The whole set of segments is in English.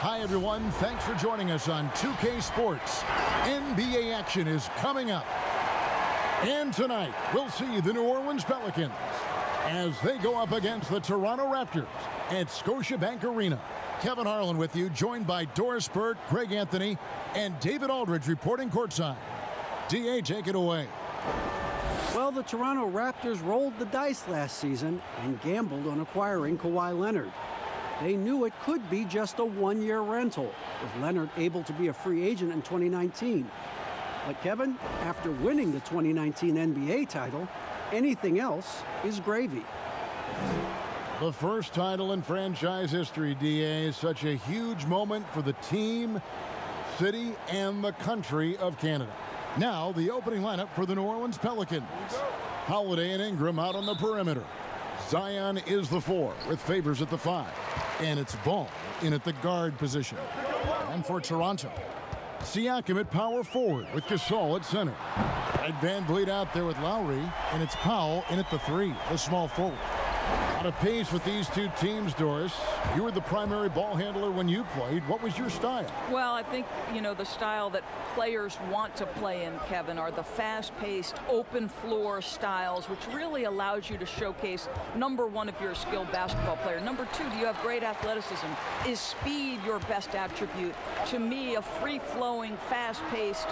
Hi, everyone. Thanks for joining us on 2K Sports. NBA action is coming up. And tonight, we'll see the New Orleans Pelicans as they go up against the Toronto Raptors at Scotiabank Arena. Kevin Harlan with you, joined by Doris Burke, Greg Anthony, and David Aldridge reporting courtside. DA, take it away. Well, the Toronto Raptors rolled the dice last season and gambled on acquiring Kawhi Leonard. They knew it could be just a one-year rental, with Leonard able to be a free agent in 2019. But Kevin, after winning the 2019 NBA title, anything else is gravy. The first title in franchise history, DA, is such a huge moment for the team, city, and the country of Canada. Now, the opening lineup for the New Orleans Pelicans. Holiday and Ingram out on the perimeter. Zion is the 4 with Favors at the 5. And it's Ball in at the guard position. And for Toronto, Siakam at power forward with Gasol at center. And Van Vliet out there with Lowry, and it's Powell in at the 3, the small forward. Out of pace with these two teams, Doris. You were the primary ball handler when you played. What was your style? Well, I think, the style that players want to play in, Kevin, are the fast-paced, open-floor styles, which really allows you to showcase, number one, if you're a skilled basketball player. Number two, do you have great athleticism? Is speed your best attribute? To me, a free-flowing, fast-paced,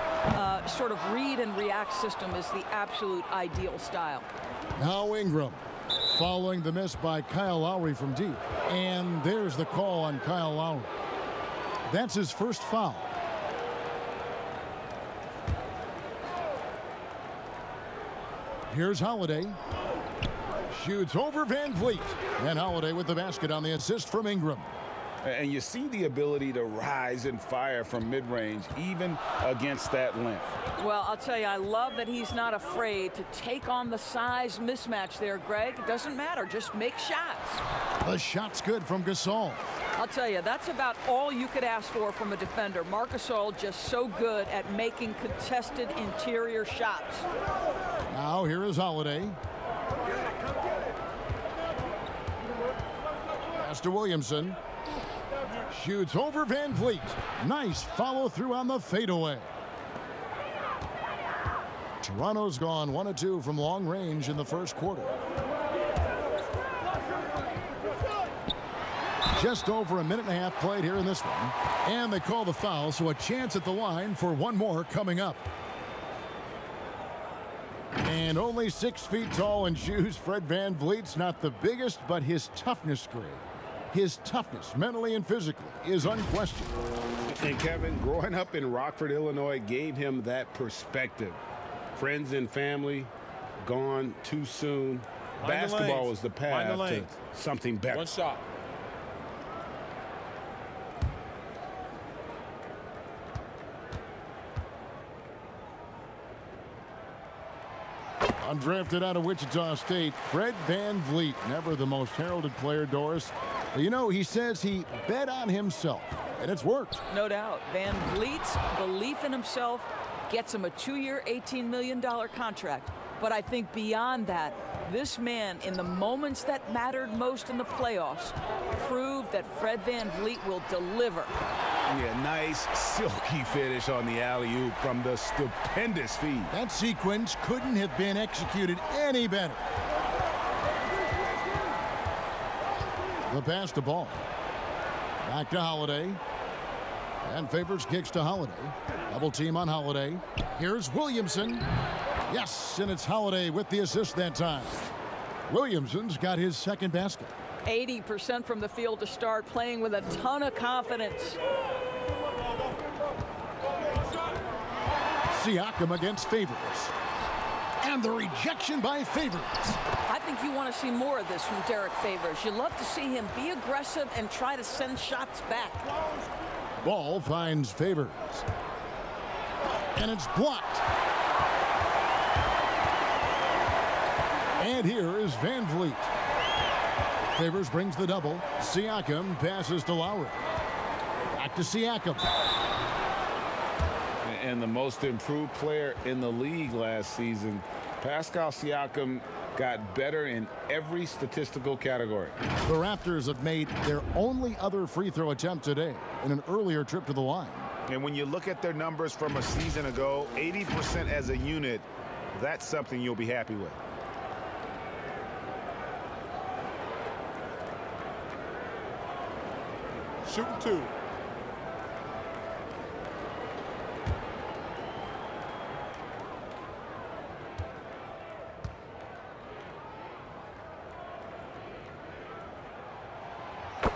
sort of read-and-react system is the absolute ideal style. Now Ingram, following the miss by Kyle Lowry from deep. And there's the call on Kyle Lowry. That's his first foul. Here's Holiday. Shoots over Van Vliet. And Holiday with the basket on the assist from Ingram. And you see the ability to rise and fire from mid-range, even against that length. Well, I'll tell you, I love that he's not afraid to take on the size mismatch there, Greg. It doesn't matter. Just make shots. The shot's good from Gasol. I'll tell you, that's about all you could ask for from a defender. Marc Gasol just so good at making contested interior shots. Now here is Holiday. Pass to Williamson. Shoots over Van Vliet. Nice follow through on the fadeaway. Toronto's gone 1 of 2 from long range in the first quarter. Just over a minute and a half played here in this one. And they call the foul, so a chance at the line for one more coming up. And only 6 feet tall in shoes, Fred Van Vliet's not the biggest, but his toughness, Greg. His toughness, mentally and physically, is unquestioned. And Kevin, growing up in Rockford, Illinois, gave him that perspective. Friends and family gone too soon. Basketball was the path to something better. One shot. Undrafted out of Wichita State, Fred Van Vliet, never the most heralded player, Doris. But he says he bet on himself, and it's worked. No doubt. Van Vliet's belief in himself gets him a 2-year, $18 million contract. But I think beyond that, this man, in the moments that mattered most in the playoffs, proved that Fred Van Vliet will deliver. Yeah, nice, silky finish on the alley-oop from the stupendous feed. That sequence couldn't have been executed any better. The pass to Ball. Back to Holiday. And Favors kicks to Holiday. Double team on Holiday. Here's Williamson. Yes, and it's Holiday with the assist that time. Williamson's got his second basket. 80% from the field to start, playing with a ton of confidence. Siakam against Favors. And the rejection by Favors. I think you want to see more of this from Derek Favors. You love to see him be aggressive and try to send shots back. Ball finds Favors. And it's blocked. And here is Van Vliet. Favors brings the double. Siakam passes to Lowry. Back to Siakam. And the most improved player in the league last season, Pascal Siakam, got better in every statistical category. The Raptors have made their only other free throw attempt today in an earlier trip to the line. And when you look at their numbers from a season ago, 80% as a unit, that's something you'll be happy with. Shooting 2.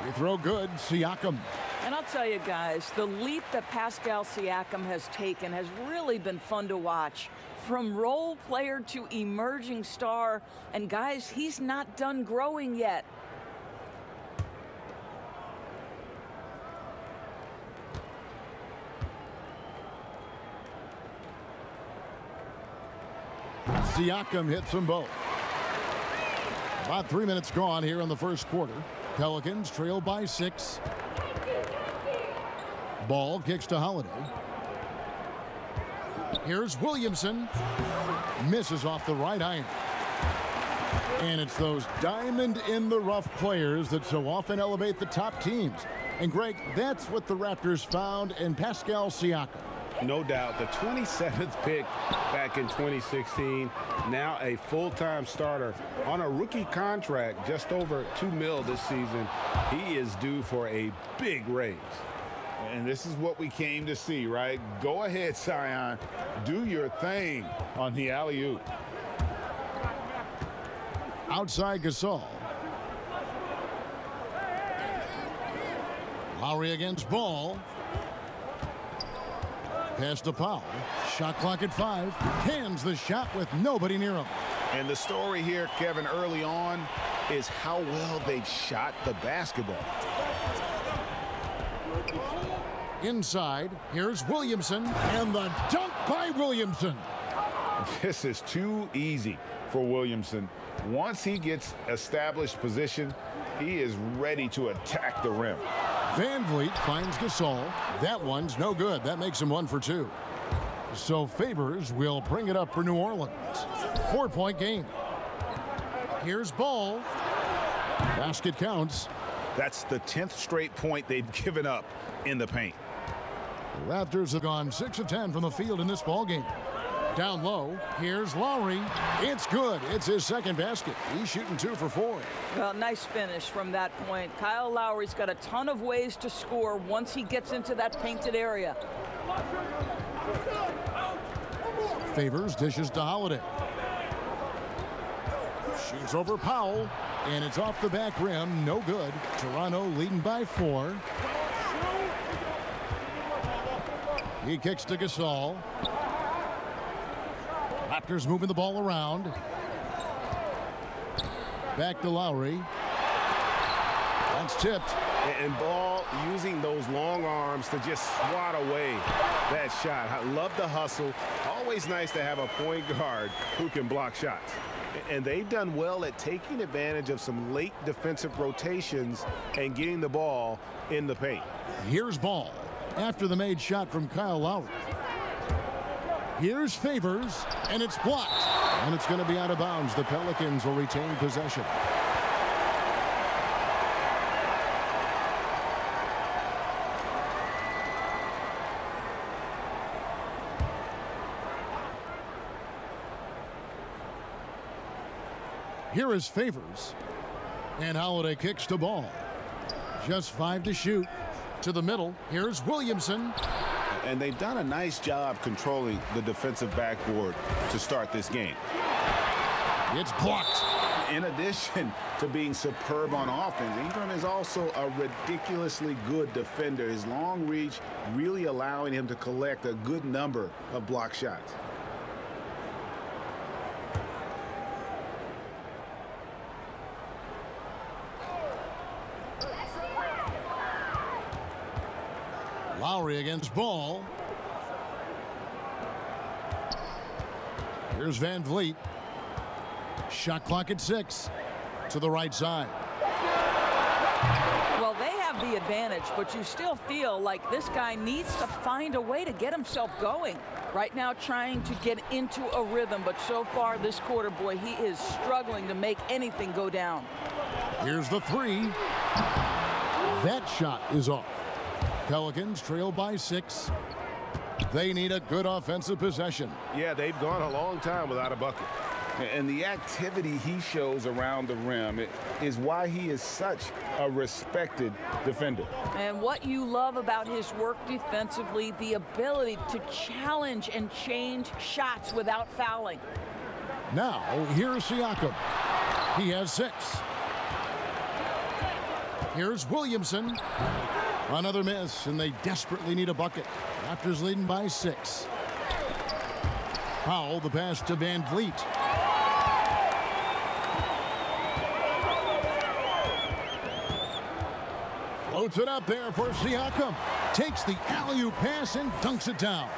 Free throw good, Siakam. And I'll tell you guys, the leap that Pascal Siakam has taken has really been fun to watch. From role player to emerging star, and guys, he's not done growing yet. Siakam hits them both. About 3 minutes gone here in the first quarter. Pelicans trail by 6. Ball kicks to Holiday. Here's Williamson. Misses off the right iron. And it's those diamond-in-the-rough players that so often elevate the top teams. And, Greg, that's what the Raptors found in Pascal Siakam. No doubt. The 27th pick back in 2016. Now a full-time starter on a rookie contract, just over $2 million this season. He is due for a big raise. And this is what we came to see, right? Go ahead, Zion. Do your thing on the alley-oop. Outside Gasol. Lowry against Ball. Pass to Powell. Shot clock at 5. Cans the shot with nobody near him. And the story here, Kevin, early on is how well they've shot the basketball. Inside, here's Williamson, and the dunk by Williamson. This is too easy for Williamson. Once he gets established position, he is ready to attack the rim. Van Vliet finds Gasol. That one's no good. That makes him 1 for 2. So Favors will bring it up for New Orleans. 4-point game. Here's Ball. Basket counts. That's the 10th straight point they've given up in the paint. The Raptors have gone 6 of 10 from the field in this ballgame. Down low, here's Lowry. It's good. It's his second basket. He's shooting 2 for 4. Well, nice finish from that point. Kyle Lowry's got a ton of ways to score once he gets into that painted area. Favors dishes to Holiday. Shoots over Powell, and it's off the back rim. No good. Toronto leading by 4. He kicks to Gasol. Raptors moving the ball around. Back to Lowry. That's tipped. And Ball using those long arms to just swat away that shot. I love the hustle. Always nice to have a point guard who can block shots. And they've done well at taking advantage of some late defensive rotations and getting the ball in the paint. Here's Ball after the made shot from Kyle Lowry. Here's Favors, and it's blocked. And it's going to be out of bounds. The Pelicans will retain possession. Here is Favors. And Holiday kicks to Ball. Just 5 to shoot. To the middle. Here's Williamson. And they've done a nice job controlling the defensive backboard to start this game. It's blocked. In addition to being superb on offense, Ingram is also a ridiculously good defender. His long reach really allowing him to collect a good number of block shots. Lowry against Ball. Here's Van Vliet. Shot clock at 6. To the right side. Well, they have the advantage, but you still feel like this guy needs to find a way to get himself going. Right now trying to get into a rhythm, but so far this quarter, boy, he is struggling to make anything go down. Here's the three. That shot is off. Pelicans trail by 6. They need a good offensive possession. Yeah, they've gone a long time without a bucket. And the activity he shows around the rim is why he is such a respected defender. And what you love about his work defensively, the ability to challenge and change shots without fouling. Now, here's Siakam. He has 6. Here's Williamson. Another miss, and they desperately need a bucket. Raptors leading by 6. Powell, the pass to Van Vliet. Floats it up there for Siakam. Takes the alley-oop pass and dunks it down.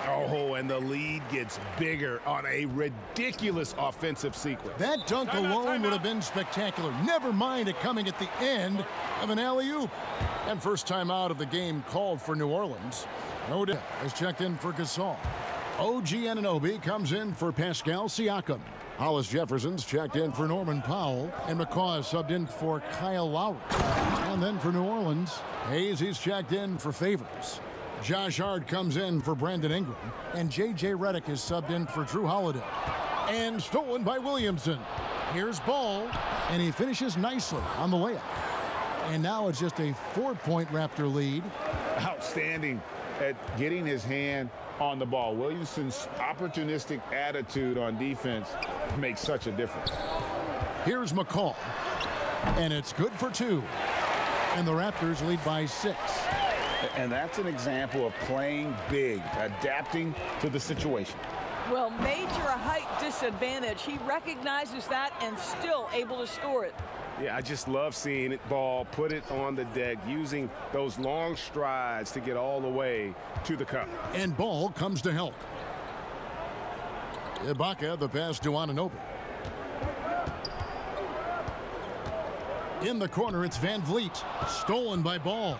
Oh, and the lead gets bigger on a ridiculous offensive sequence. That dunk alone would have been spectacular. Never mind it coming at the end of an alley-oop. And first time out of the game called for New Orleans. Odell has checked in for Gasol. OG Anunoby comes in for Pascal Siakam. Hollis Jefferson's checked in for Norman Powell, and McCaw is subbed in for Kyle Lowry. And then for New Orleans, Hayes, he's checked in for Favors. Josh Hart comes in for Brandon Ingram, and J.J. Redick is subbed in for Drew Holiday. And stolen by Williamson. Here's Ball, and he finishes nicely on the layup. And now it's just a 4-point Raptor lead. Outstanding at getting his hand on the ball. Williamson's opportunistic attitude on defense makes such a difference. Here's McCall, and it's good for 2. And the Raptors lead by 6. And that's an example of playing big, adapting to the situation. Well, major height disadvantage. He recognizes that and still able to score it. Yeah, I just love seeing it, Ball, put it on the deck, using those long strides to get all the way to the cup. And Ball comes to help. Ibaka, the pass to Anunoby. In the corner, it's Van Vliet. Stolen by Ball.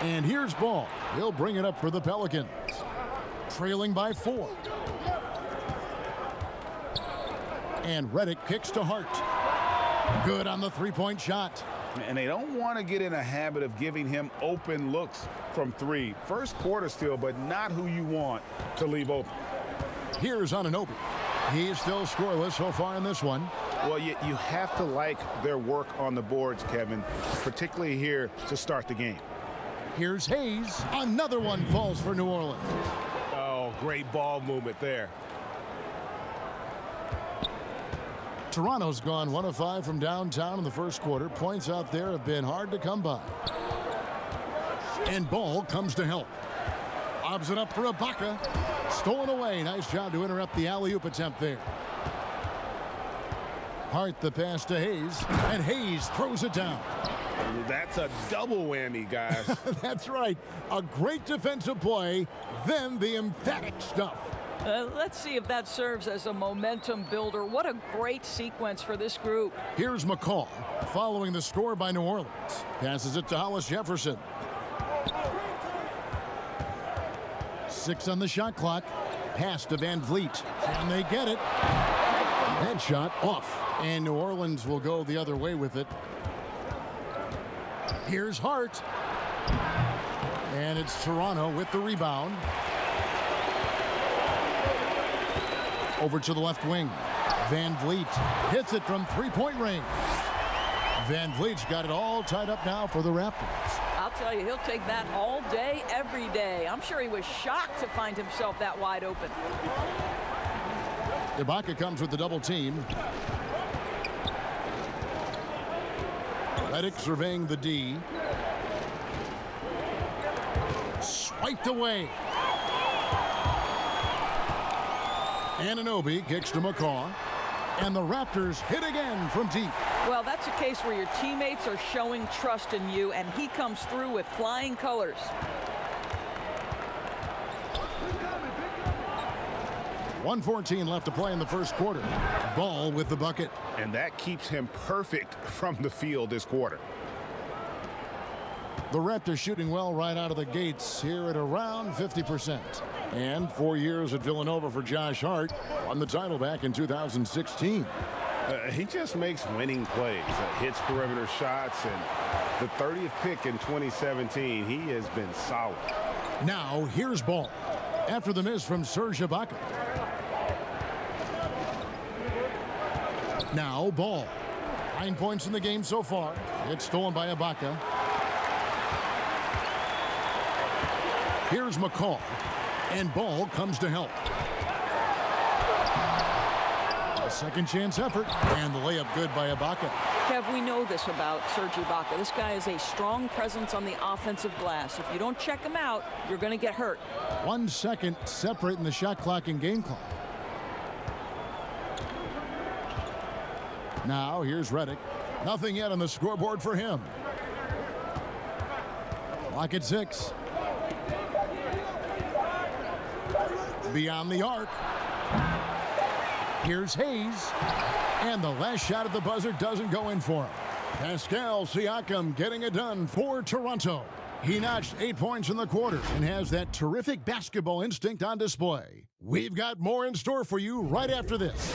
And here's Ball. He'll bring it up for the Pelicans. Trailing by 4. And Redick kicks to Hart. Good on the three-point shot. And they don't want to get in a habit of giving him open looks from 3. First quarter still, but not who you want to leave open. Here's Anunoby. He's still scoreless so far in this one. Well, you have to like their work on the boards, Kevin, particularly here to start the game. Here's Hayes. Another one falls for New Orleans. Oh, great ball movement there. Toronto's gone 1 of 5 from downtown in the first quarter. Points out there have been hard to come by. And Ball comes to help. Lobs it up for Ibaka. Stolen away. Nice job to interrupt the alley-oop attempt there. Hart the pass to Hayes, and Hayes throws it down. That's a double whammy, guys. That's right. A great defensive play, then the emphatic stuff. Let's see if that serves as a momentum builder. What a great sequence for this group. Here's McCall, following the score by New Orleans. Passes it to Hollis Jefferson. 6 on the shot clock. Pass to Van Vliet. And they get it. That shot off. And New Orleans will go the other way with it. Here's Hart. And it's Toronto with the rebound. Over to the left wing. Van Vliet hits it from three-point range. Van Vliet's got it all tied up now for the Raptors. I'll tell you, he'll take that all day, every day. I'm sure he was shocked to find himself that wide open. Ibaka comes with the double team. Redick surveying the D. Swiped away. Anunoby kicks to McCaw. And the Raptors hit again from deep. Well, that's a case where your teammates are showing trust in you, and he comes through with flying colors. 1:14 left to play in the first quarter. Ball with the bucket. And that keeps him perfect from the field this quarter. The Raptors shooting well right out of the gates here at around 50%. And 4 years at Villanova for Josh Hart. Won the title back in 2016. He just makes winning plays. Hits perimeter shots, and the 30th pick in 2017, he has been solid. Now here's Ball. After the miss from Serge Ibaka. Now Ball. 9 points in the game so far. It's stolen by Ibaka. Here's McCall. And Ball comes to help. A second chance effort. And the layup good by Ibaka. Kev, we know this about Serge Ibaka. This guy is a strong presence on the offensive glass. If you don't check him out, you're going to get hurt. 1 second separating the shot clock and game clock. Now here's Redick. Nothing yet on the scoreboard for him. Clock at 6. Beyond the arc. Here's Hayes. And the last shot at the buzzer doesn't go in for him. Pascal Siakam getting it done for Toronto. He notched 8 points in the quarter and has that terrific basketball instinct on display. We've got more in store for you right after this.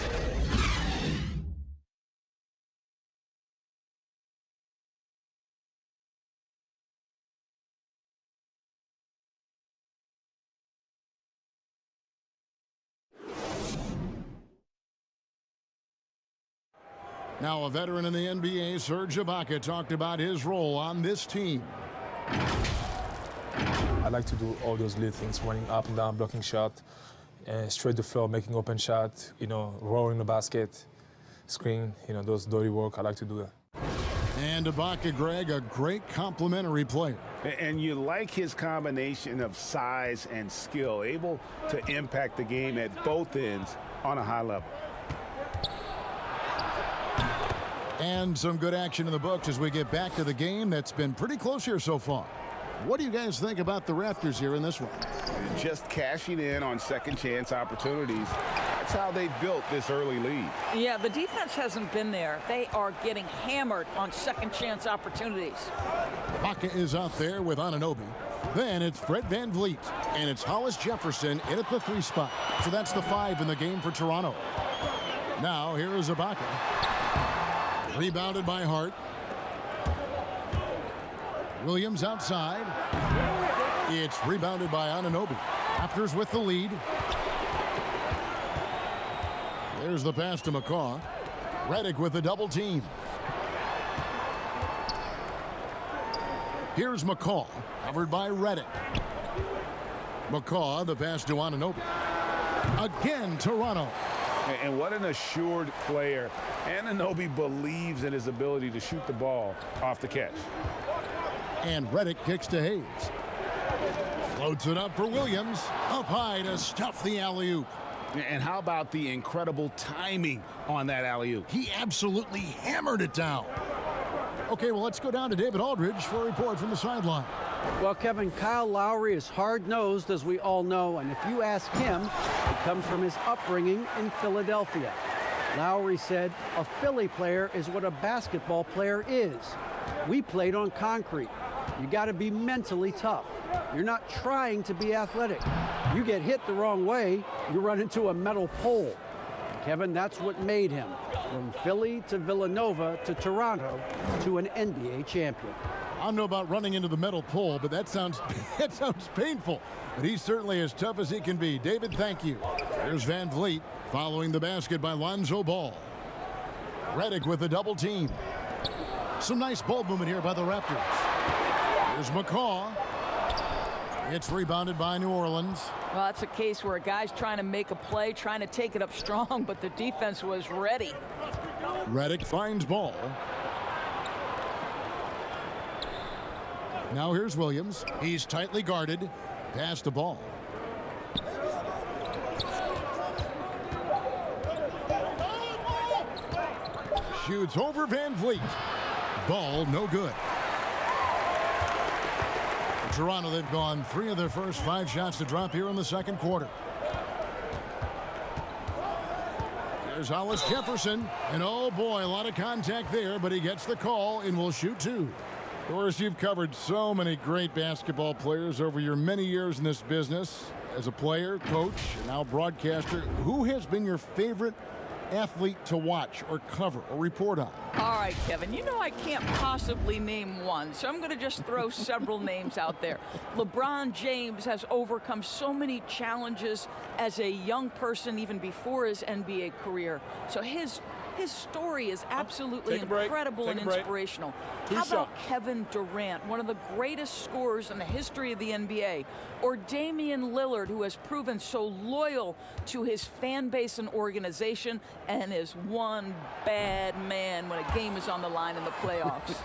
Now a veteran in the NBA, Serge Ibaka, talked about his role on this team. I like to do all those little things, running up and down, blocking shot, straight to the floor, making open shot, rolling the basket, screen, those dirty work. I like to do that. And Ibaka, Greg, a great complementary player. And you like his combination of size and skill, able to impact the game at both ends on a high level. And some good action in the books as we get back to the game that's been pretty close here so far. What do you guys think about the Raptors here in this one? Just cashing in on second chance opportunities. That's how they built this early lead. Yeah, the defense hasn't been there. They are getting hammered on second chance opportunities. Ibaka is out there with Anunoby. Then it's Fred VanVleet. And it's Hollis Jefferson in at the 3 spot. So that's the 5 in the game for Toronto. Now here is Ibaka. Rebounded by Hart. Williams outside. It's rebounded by Anunoby. Raptors with the lead. There's the pass to McCaw. Redick with the double team. Here's McCaw, covered by Redick. McCaw, the pass to Anunoby. Again, Toronto. And what an assured player. Anunoby believes in his ability to shoot the ball off the catch. And Redick kicks to Hayes. Floats it up for Williams. Up high to stuff the alley-oop. And how about the incredible timing on that alley-oop? He absolutely hammered it down. Okay, well, let's go down to David Aldridge for a report from the sideline. Well, Kevin, Kyle Lowry is hard-nosed, as we all know, and if you ask him, it comes from his upbringing in Philadelphia. Lowry said, "A Philly player is what a basketball player is. We played on concrete. You got to be mentally tough. You're not trying to be athletic. You get hit the wrong way, you run into a metal pole." Kevin, that's what made him, from Philly to Villanova to Toronto, to an NBA champion. I don't know about running into the metal pole, but that sounds painful. But he's certainly as tough as he can be. David, thank you. There's VanVleet following the basket by Lonzo Ball. Redick with a double team. Some nice ball movement here by the Raptors. Here's McCaw. It's rebounded by New Orleans. Well, that's a case where a guy's trying to make a play, trying to take it up strong, but the defense was ready. Redick finds Ball. Now here's Williams. He's tightly guarded. Pass the ball. Shoots over VanVleet. Ball no good. For Toronto, they've gone 3 of their first 5 shots to drop here in the second quarter. There's Hollis Jefferson. And oh boy, a lot of contact there, but he gets the call and will shoot two. Of course, you've covered so many great basketball players over your many years in this business. As a player, coach, and now broadcaster, who has been your favorite athlete to watch or cover or report on? All right, Kevin, you know I can't possibly name one, so I'm going to just throw several names out there. LeBron James has overcome so many challenges as a young person, even before his NBA career. So his story is absolutely incredible and inspirational. How about Kevin Durant, one of the greatest scorers in the history of the NBA, or Damian Lillard, who has proven so loyal to his fan base and organization and is one bad man when a game is on the line in the playoffs.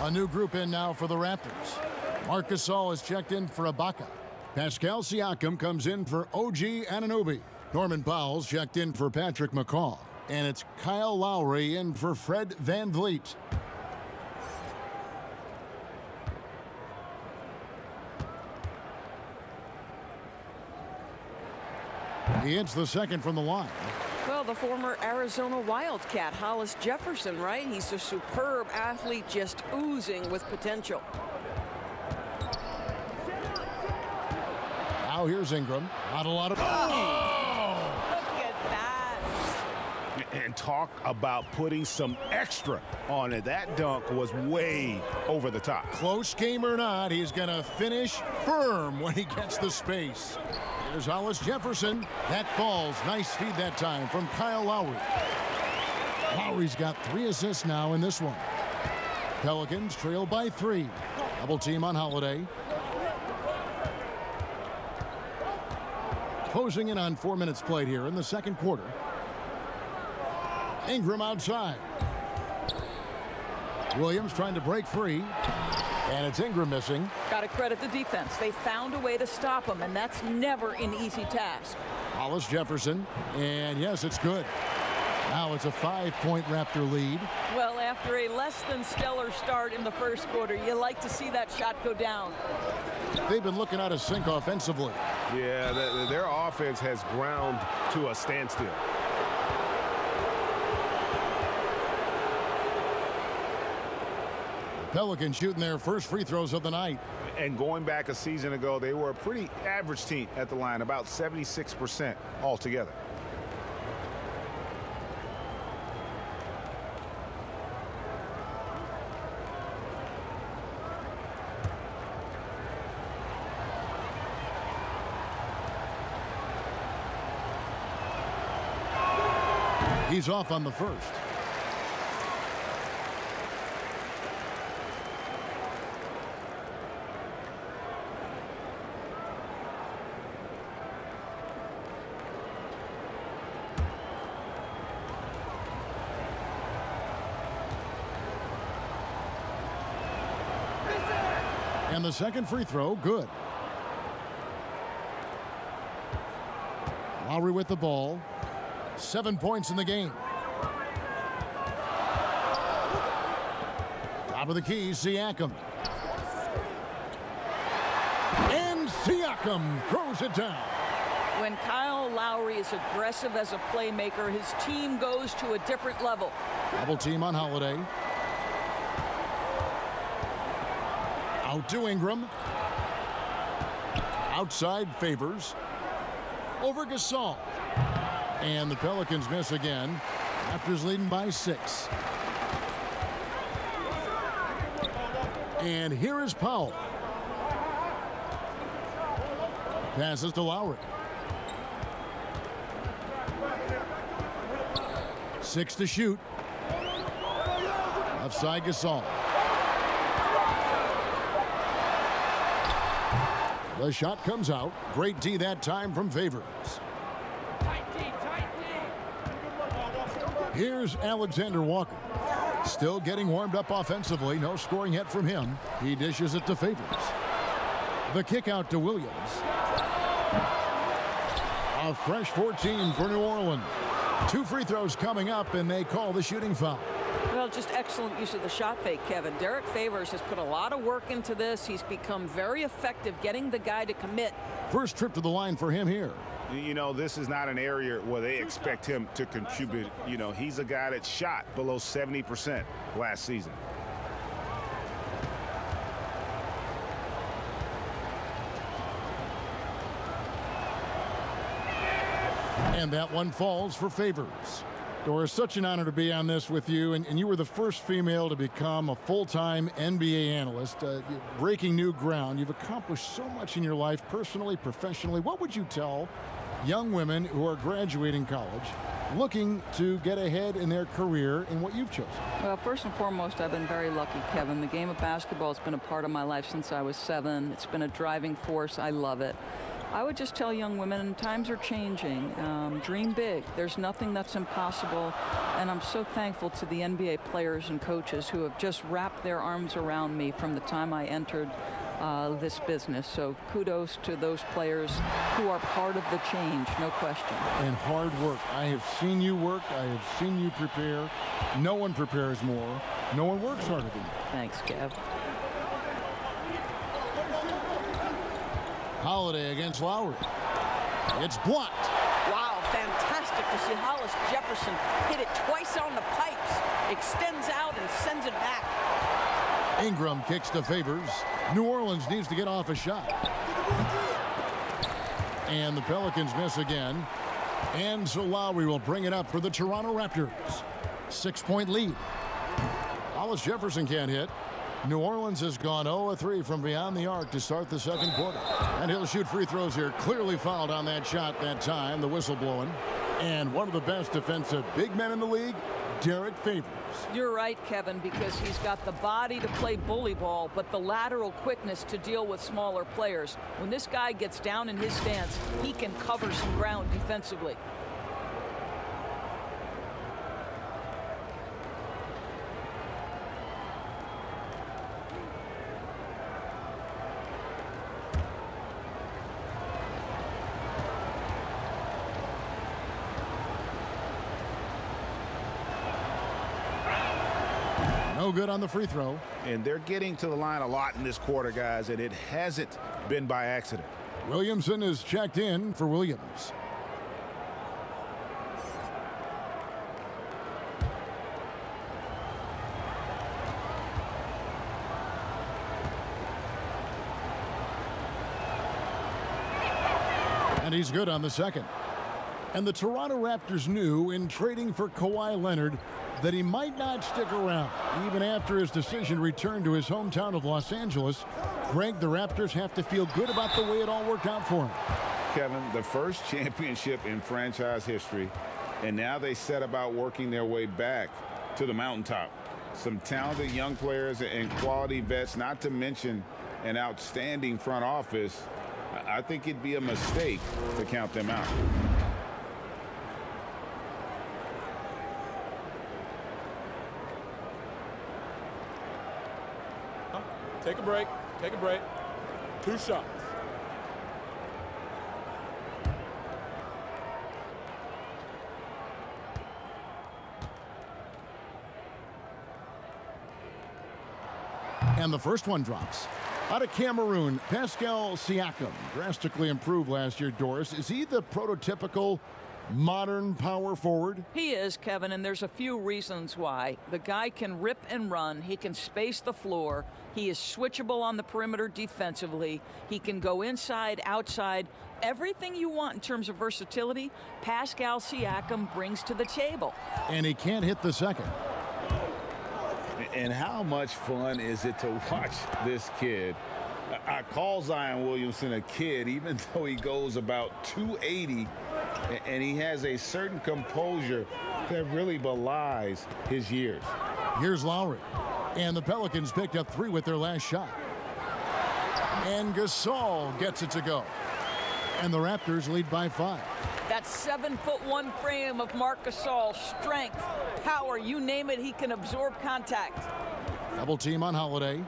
A new group in now for the Raptors. Marc Gasol has checked in for Ibaka. Pascal Siakam comes in for OG Anunoby. Norman Powell's checked in for Patrick McCaw. And it's Kyle Lowry in for Fred VanVleet. He hits the second from the line. Well, the former Arizona Wildcat, Hollis Jefferson, right? He's a superb athlete, just oozing with potential. Now here's Ingram. Not a lot of... And talk about putting some extra on it. That dunk was way over the top. Close game or not, he's going to finish firm when he gets the space. Here's Hollis Jefferson. That falls. Nice feed that time from Kyle Lowry. Lowry's got 3 assists now in this one. Pelicans trail by 3. Double team on Holiday. Closing in on 4 minutes played here in the second quarter. Ingram outside. Williams trying to break free. And it's Ingram missing. Got to credit the defense. They found a way to stop him, and that's never an easy task. Hollis Jefferson. And yes, it's good. Now it's a 5-point Raptor lead. Well, after a less than stellar start in the first quarter, you like to see that shot go down. They've been looking out of sync offensively. Yeah, their offense has ground to a standstill. Pelicans shooting their first free throws of the night. And going back a season ago, they were a pretty average team at the line, about 76% altogether. He's off on the first. And the second free throw, good. Lowry with the ball. 7 points in the game. Top of the key, Siakam. And Siakam throws it down. When Kyle Lowry is aggressive as a playmaker, his team goes to a different level. Double team on Holiday. Out to Ingram. Outside Favors. Over Gasol. And the Pelicans miss again. Raptors leading by 6. And here is Powell. Passes to Lowry. 6 to shoot. Offside Gasol. The shot comes out. Great D that time from Favors. Here's Alexander Walker. Still getting warmed up offensively. No scoring yet from him. He dishes it to Favors. The kick out to Williams. A fresh 14 for New Orleans. 2 free throws coming up, and they call the shooting foul. Well, just excellent use of the shot fake, Kevin. Derek Favors has put a lot of work into this. He's become very effective getting the guy to commit. First trip to the line for him here. You know, this is not an area where they expect him to contribute. You know, he's a guy that shot below 70% last season. And that one falls for Favors. Doris, such an honor to be on this with you, and you were the first female to become a full-time NBA analyst, breaking new ground. You've accomplished so much in your life, personally, professionally. What would you tell young women who are graduating college, looking to get ahead in their career in what you've chosen? Well, first and foremost, I've been very lucky, Kevin. The game of basketball has been a part of my life since I was 7. It's been a driving force. I love it. I would just tell young women, times are changing. Dream big. There's nothing that's impossible. And I'm so thankful to the NBA players and coaches who have just wrapped their arms around me from the time I entered this business. So kudos to those players who are part of the change, no question. And hard work. I have seen you work. I have seen you prepare. No one prepares more. No one works harder than you. Thanks, Kev. Holiday against Lowry. It's blocked. Wow, fantastic to see Hollis Jefferson hit it twice on the pipes, extends out and sends it back. Ingram kicks to Favors. New Orleans needs to get off a shot. And the Pelicans miss again. And so Lowry will bring it up for the Toronto Raptors. 6-point lead. Hollis Jefferson can't hit. New Orleans has gone 0-3 from beyond the arc to start the second quarter. And he'll shoot free throws here. Clearly fouled on that shot that time. The whistle blowing. And one of the best defensive big men in the league, Derek Favors. You're right, Kevin, because he's got the body to play bully ball, but the lateral quickness to deal with smaller players. When this guy gets down in his stance, he can cover some ground defensively. No good on the free throw. And they're getting to the line a lot in this quarter, guys, and it hasn't been by accident. Williamson is checked in for Williams. And he's good on the second. And the Toronto Raptors knew in trading for Kawhi Leonard that he might not stick around. Even after his decision to return to his hometown of Los Angeles, Greg, the Raptors have to feel good about the way it all worked out for him. Kevin, the first championship in franchise history, and now they set about working their way back to the mountaintop. Some talented young players and quality vets, not to mention an outstanding front office. I think it'd be a mistake to count them out. Take a break. Take a break. 2 shots. And the first one drops. Out of Cameroon, Pascal Siakam drastically improved last year, Doris. Is he the prototypical modern power forward? He is, Kevin, and there's a few reasons why. The guy can rip and run. He can space the floor. He is switchable on the perimeter defensively. He can go inside, outside. Everything you want in terms of versatility, Pascal Siakam brings to the table. And he can't hit the second. And how much fun is it to watch this kid? I call Zion Williamson a kid, even though he goes about 280, and he has a certain composure that really belies his years. Here's Lowry. And the Pelicans picked up 3 with their last shot. And Gasol gets it to go. And the Raptors lead by 5. That 7'1" frame of Marc Gasol, strength, power, you name it, he can absorb contact. Double team on Holiday.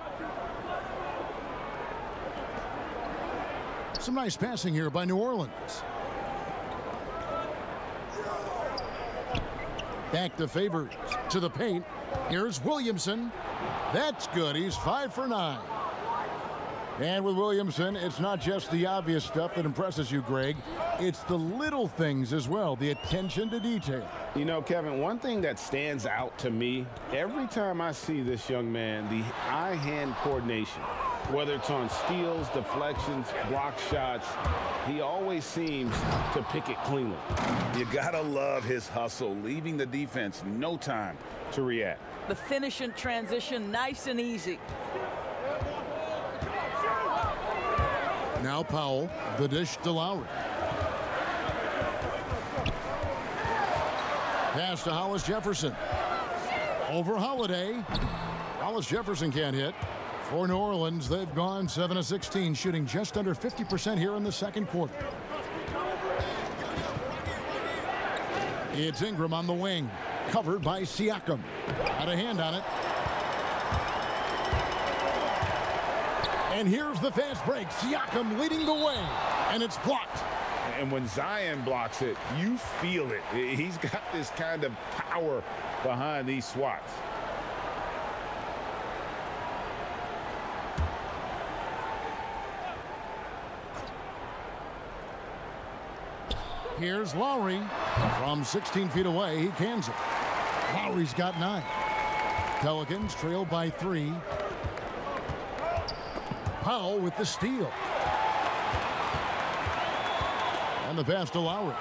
Some nice passing here by New Orleans. Back to Favors, to the paint. Here's Williamson. That's good. He's 5 for 9. And with Williamson, it's not just the obvious stuff that impresses you, Greg. It's the little things as well, the attention to detail. You know, Kevin, one thing that stands out to me, every time I see this young man, the eye-hand coordination, whether it's on steals, deflections, block shots, he always seems to pick it cleanly. You gotta love his hustle, leaving the defense no time to react. The finish and transition, nice and easy. Now Powell, the dish to Lowry. Pass to Hollis Jefferson. Over Holiday. Hollis Jefferson can't hit. For New Orleans, they've gone 7 of 16, shooting just under 50% here in the second quarter. It's Ingram on the wing, covered by Siakam. Had a hand on it. And here's the fast break. Siakam leading the way, and it's blocked. And when Zion blocks it, you feel it. He's got this kind of power behind these swats. Here's Lowry. From 16 feet away, he cans it. Lowry's got 9. Pelicans trail by 3. Powell with the steal. And the pass to Lowry.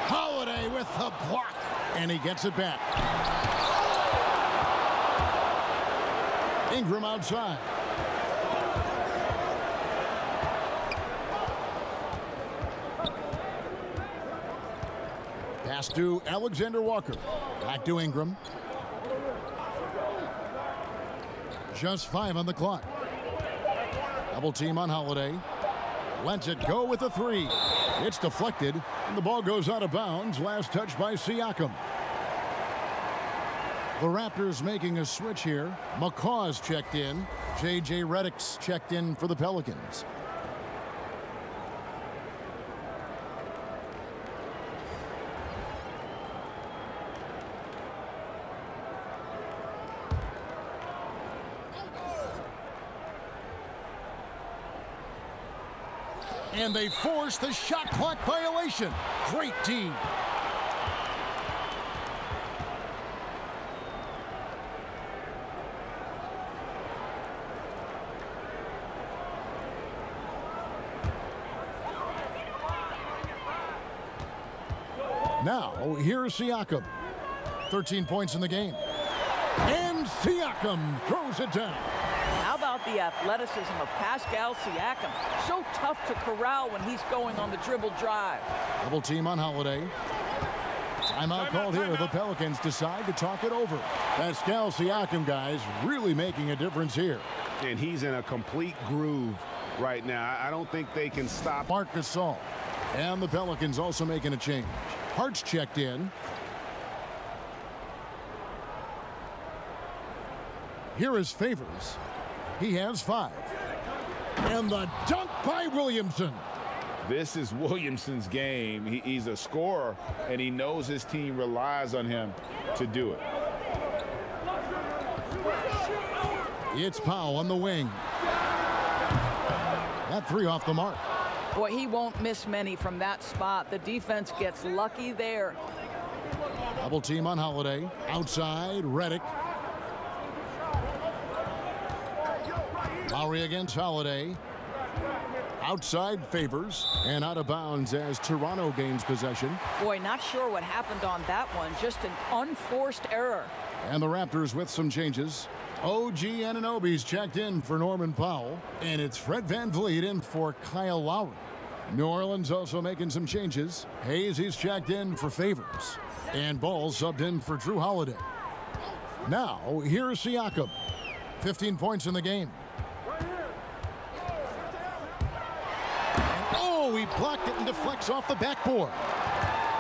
Holiday with the block. And he gets it back. Ingram outside. Pass to Alexander Walker. Back to Ingram. Just 5 on the clock. Double team on Holiday. Lets it go with a 3. It's deflected, and the ball goes out of bounds. Last touch by Siakam. The Raptors making a switch here. McCaw's checked in. J.J. Redick's checked in for the Pelicans. And they force the shot clock violation. Great team. Now, here's Siakam. 13 points in the game. And Siakam throws it down. How about the athleticism of Pascal Siakam? So tough to corral when he's going on the dribble drive. Double team on Holiday. Timeout called here. The Pelicans decide to talk it over. Pascal Siakam, guys, really making a difference here. And he's in a complete groove right now. I don't think they can stop. Marc Gasol. And the Pelicans also making a change. Hart's checked in. Here is Favors. He has 5. And the dunk by Williamson. This is Williamson's game. He's a scorer, and he knows his team relies on him to do it. It's Powell on the wing. That 3 off the mark. Boy, he won't miss many from that spot. The defense gets lucky there. Double team on Holiday. Outside, Redick. Lowry against Holiday. Outside Favors. And out of bounds as Toronto gains possession. Boy, not sure what happened on that one. Just an unforced error. And the Raptors with some changes. OG Anunoby's checked in for Norman Powell. And it's Fred VanVleet in for Kyle Lowry. New Orleans also making some changes. Hayes, he's checked in for Favors. And Ball subbed in for Drew Holiday. Now, here's Siakam. 15 points in the game. He blocked it and deflects off the backboard.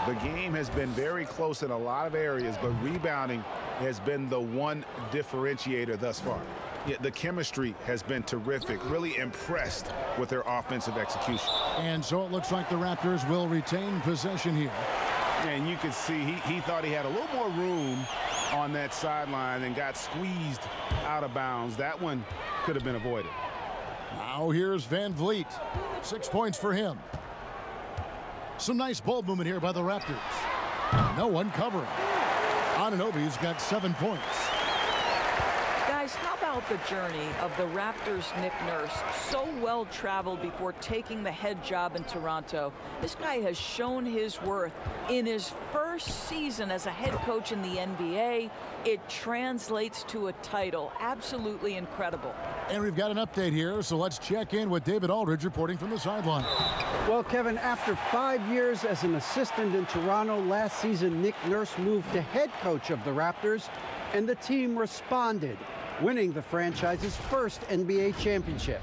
The game has been very close in a lot of areas, but rebounding has been the one differentiator thus far. Yeah, the chemistry has been terrific. Really impressed with their offensive execution. And so it looks like the Raptors will retain possession here. And you can see he thought he had a little more room on that sideline and got squeezed out of bounds. That one could have been avoided. Now here's Van Vliet. 6 points for him. Some nice ball movement here by the Raptors. No one covering. Anunoby's got 7 points. Guys, how about the journey of the Raptors' Nick Nurse? So well traveled before taking the head job in Toronto. This guy has shown his worth in his first season as a head coach in the NBA. It translates to a title. Absolutely incredible. And we've got an update here, so let's check in with David Aldridge reporting from the sideline. Well, Kevin, after 5 years as an assistant in Toronto last season, Nick Nurse moved to head coach of the Raptors, and the team responded, winning the franchise's first NBA championship.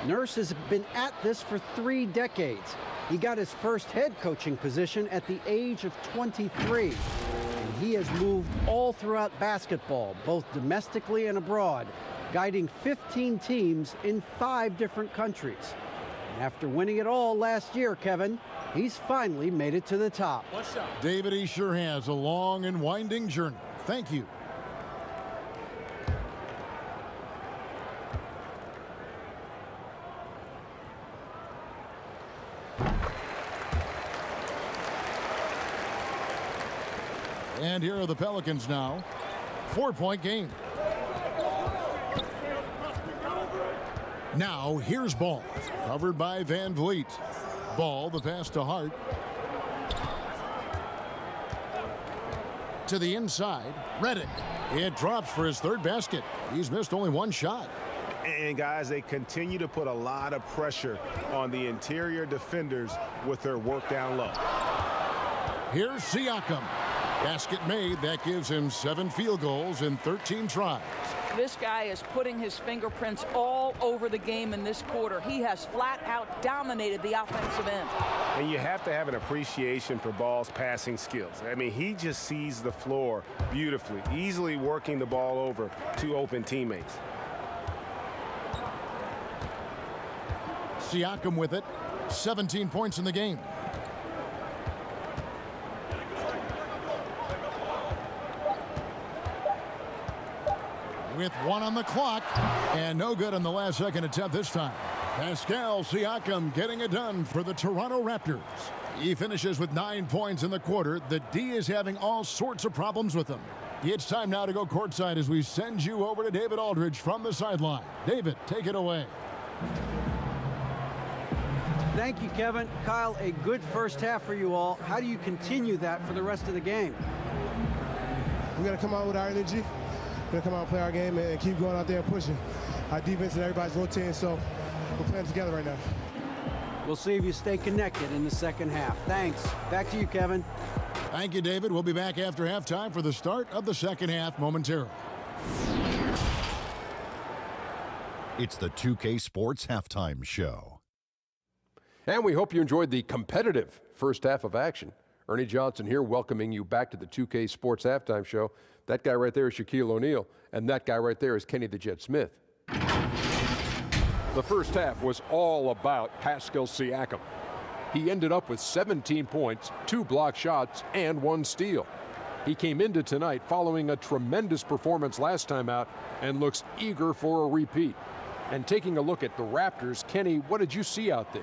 Nurse has been at this for 3 decades. He got his first head coaching position at the age of 23. And he has moved all throughout basketball, both domestically and abroad, guiding 15 teams in 5 different countries. And after winning it all last year, Kevin, he's finally made it to the top. David, he sure has a long and winding journey. Thank you. And here are the Pelicans now. 4-point game. Now here's Ball, covered by Van Vliet. Ball, the pass to Hart. To the inside, Redick. It drops for his 3rd basket. He's missed only 1 shot. And guys, they continue to put a lot of pressure on the interior defenders with their work down low. Here's Siakam. Basket made. That gives him 7 field goals in 13 tries. This guy is putting his fingerprints all over the game in this quarter. He has flat out dominated the offensive end. And you have to have an appreciation for Ball's passing skills. I mean, he just sees the floor beautifully, easily working the ball over to open teammates. Siakam with it. 17 points in the game. With 1 on the clock, and no good on the last second attempt this time. Pascal Siakam getting it done for the Toronto Raptors. He finishes with 9 points in the quarter. The D is having all sorts of problems with him. It's time now to go courtside as we send you over to David Aldridge from the sideline. David, take it away. Thank you, Kevin. Kyle, a good first half for you all. How do you continue that for the rest of the game? We got to come out with our energy. We're going to come out and play our game and keep going out there and pushing. Our defense and everybody's rotating, so we're playing together right now. We'll see if you stay connected in the second half. Thanks. Back to you, Kevin. Thank you, David. We'll be back after halftime for the start of the second half momentarily. It's the 2K Sports Halftime Show. And we hope you enjoyed the competitive first half of action. Ernie Johnson here welcoming you back to the 2K Sports Halftime Show. That guy right there is Shaquille O'Neal, and that guy right there is Kenny the Jet Smith. The first half was all about Pascal Siakam. He ended up with 17 points, 2 block shots, and 1 steal. He came into tonight following a tremendous performance last time out and looks eager for a repeat. And taking a look at the Raptors, Kenny, what did you see out there?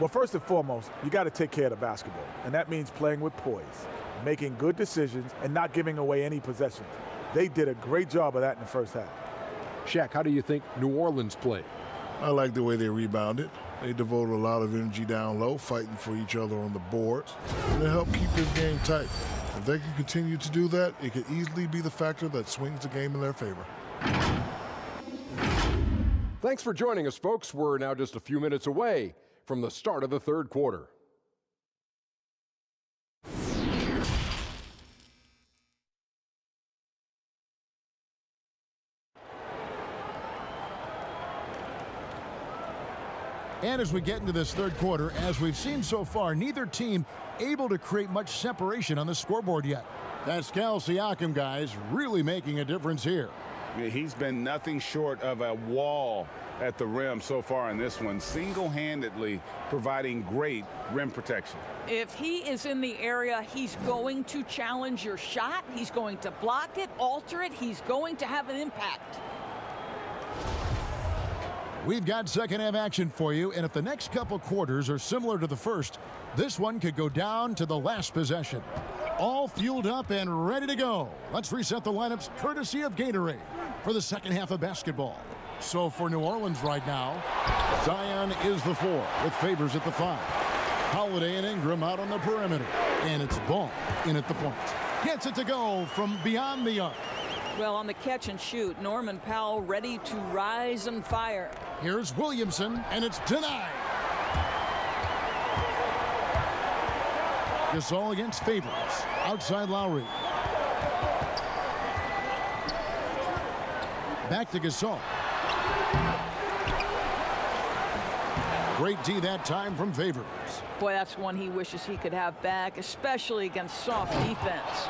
Well, first and foremost, you got to take care of the basketball, and that means playing with poise, making good decisions, and not giving away any possessions. They did a great job of that in the first half. Shaq, how do you think New Orleans played? I like the way they rebounded. They devoted a lot of energy down low, fighting for each other on the boards, and it helped keep this game tight. If they can continue to do that, it could easily be the factor that swings the game in their favor. Thanks for joining us, folks. We're now just a few minutes away from the start of the third quarter. And as we get into this third quarter, as we've seen so far, neither team able to create much separation on the scoreboard yet. Pascal Siakam, guys, really making a difference here. Yeah, he's been nothing short of a wall at the rim so far in this one, single-handedly providing great rim protection. If he is in the area, he's going to challenge your shot. He's going to block it, alter it. He's going to have an impact. We've got second half action for you, and if the next couple quarters are similar to the first, this one could go down to the last possession. All fueled up and ready to go. Let's reset the lineups courtesy of Gatorade for the second half of basketball. So for New Orleans right now, Zion is the 4 with Favors at the 5. Holiday and Ingram out on the perimeter, and it's Ball in at the point. Gets it to go from beyond the arc. Well, on the catch and shoot, Norman Powell ready to rise and fire. Here's Williamson, and it's denied. Gasol against Favors. Outside Lowry. Back to Gasol. Great D that time from Favors. Boy, that's one he wishes he could have back, especially against soft defense.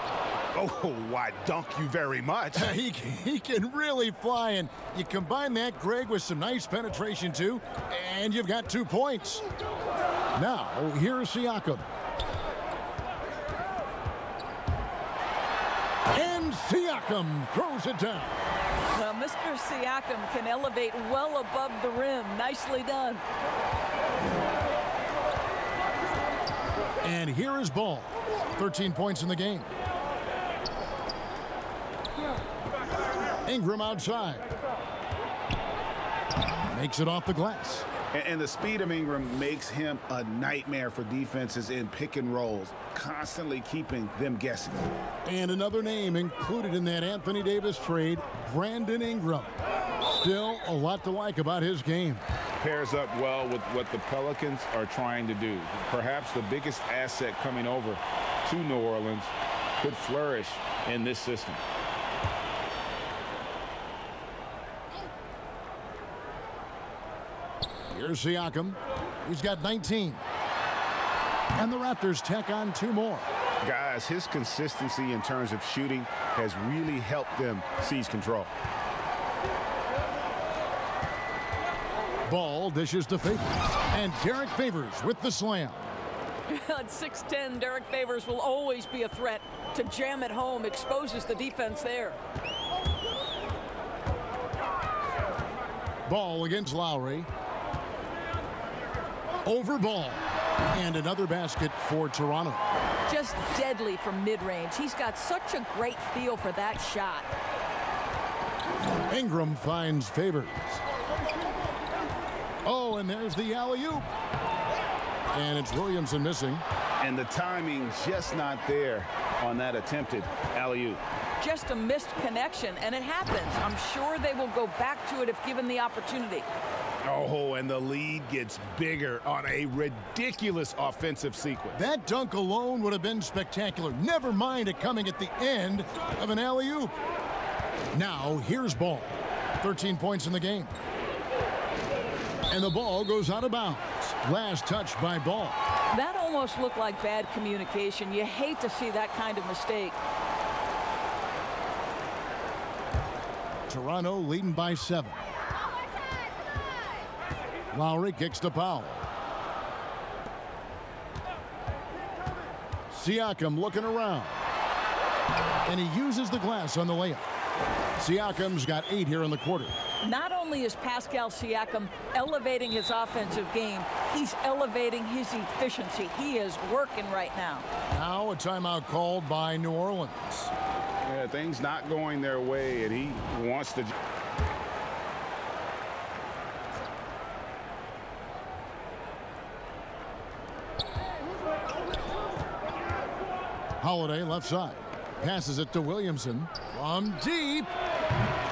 Oh, why, dunk you very much. He can really fly, and you combine that, Greg, with some nice penetration, too, and you've got 2 points. Now, here's Siakam. And Siakam throws it down. Well, Mr. Siakam can elevate well above the rim. Nicely done. And here is Ball. 13 points in the game. Ingram outside. Makes it off the glass. And the speed of Ingram makes him a nightmare for defenses in pick and rolls, constantly keeping them guessing. And another name included in that Anthony Davis trade, Brandon Ingram. Still a lot to like about his game. Pairs up well with what the Pelicans are trying to do. Perhaps the biggest asset coming over to New Orleans could flourish in this system. Here's Siakam. He's got 19. And the Raptors tack on 2 more. Guys, his consistency in terms of shooting has really helped them seize control. Ball dishes to Favors. And Derek Favors with the slam. At 6'10", Derek Favors will always be a threat to jam it home. Exposes the defense there. Ball against Lowry. Over Ball. And another basket for Toronto. Just deadly from mid-range. He's got such a great feel for that shot. Ingram finds Favors. Oh, and there's the alley-oop. And it's Williamson missing. And the timing just not there on that attempted alley-oop. Just a missed connection, and it happens. I'm sure they will go back to it if given the opportunity. Oh, and the lead gets bigger on a ridiculous offensive sequence. That dunk alone would have been spectacular. Never mind it coming at the end of an alley-oop. Now, here's Ball. 13 points in the game. And the ball goes out of bounds. Last touch by Ball. That almost looked like bad communication. You hate to see that kind of mistake. Toronto leading by 7. Lowry kicks to Powell. Siakam looking around. And he uses the glass on the layup. Siakam's got 8 here in the quarter. Not only is Pascal Siakam elevating his offensive game, he's elevating his efficiency. He is working right now. Now a timeout called by New Orleans. Yeah, things not going their way, and he wants to... Holiday left side. Passes it to Williamson. From deep.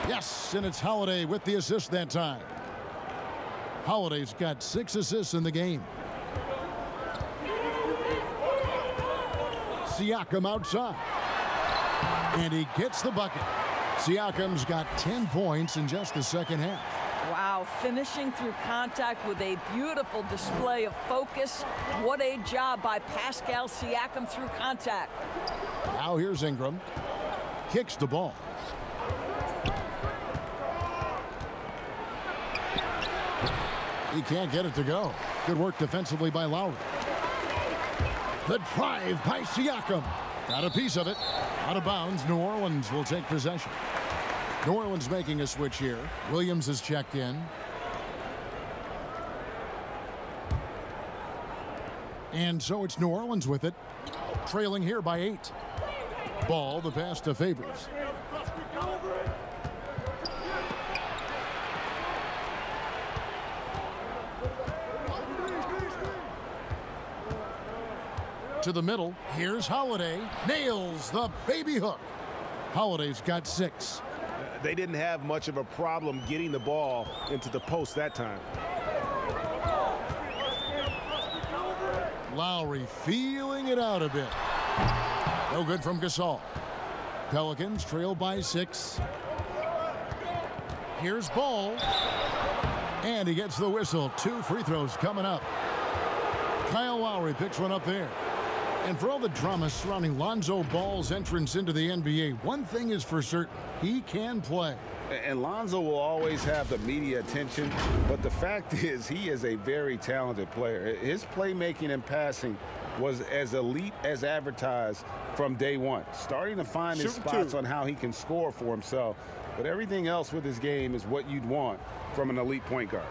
Yes, and it's Holiday with the assist that time. Holiday's got 6 assists in the game. Siakam outside. And he gets the bucket. Siakam's got 10 points in just the second half. Wow, finishing through contact with a beautiful display of focus. What a job by Pascal Siakam through contact. Now here's Ingram. Kicks the ball. He can't get it to go. Good work defensively by Lowry. The drive by Siakam. Got a piece of it. Out of bounds. New Orleans will take possession. New Orleans making a switch here. Williams is checked in. And so it's New Orleans with it, trailing here by 8. Ball, the pass to Favors. To the middle, here's Holiday, nails the baby hook. Holiday's got 6. They didn't have much of a problem getting the ball into the post that time. Lowry feeling it out a bit. No good from Gasol. Pelicans trail by 6. Here's Ball. And he gets the whistle. 2 free throws coming up. Kyle Lowry picks one up there. And for all the drama surrounding Lonzo Ball's entrance into the NBA, one thing is for certain, he can play. And Lonzo will always have the media attention, but the fact is he is a very talented player. His playmaking and passing was as elite as advertised from day one, starting to find his spots on how he can score for himself. But everything else with his game is what you'd want from an elite point guard.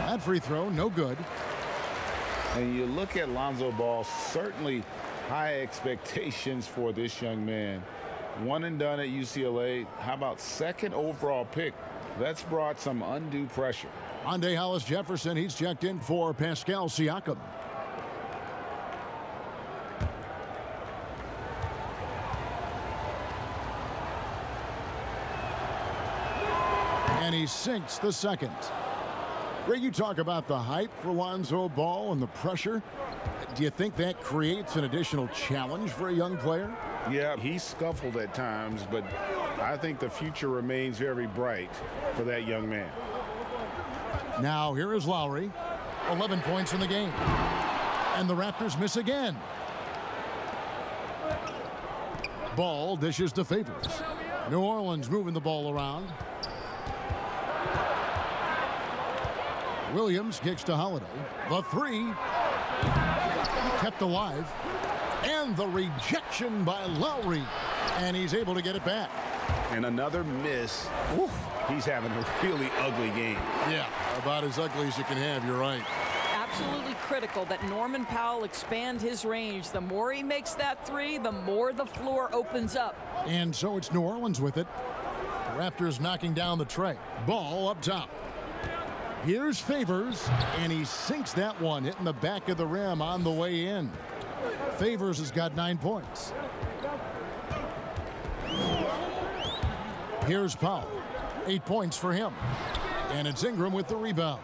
That free throw, no good. And you look at Lonzo Ball, certainly high expectations for this young man. One and done at UCLA. How about second overall pick? That's brought some undue pressure. Andre Hollis Jefferson, he's checked in for Pascal Siakam. And he sinks the second. Ray, you talk about the hype for Lonzo Ball and the pressure. Do you think that creates an additional challenge for a young player? Yeah, he scuffled at times, but I think the future remains very bright for that young man. Now here is Lowry. 11 points in the game. And the Raptors miss again. Ball dishes to Favors. New Orleans moving the ball around. Williams kicks to Holiday. The 3 kept alive. And the rejection by Lowry. And he's able to get it back. And another miss. Oof. He's having a really ugly game. Yeah, about as ugly as you can have. You're right. Absolutely critical that Norman Powell expand his range. The more he makes that 3, the more the floor opens up. And so it's New Orleans with it. The Raptors knocking down the tray. Ball up top. Here's Favors, and he sinks that one, hitting the back of the rim on the way in. Favors has got 9 points. Here's Powell. 8 points for him. And it's Ingram with the rebound.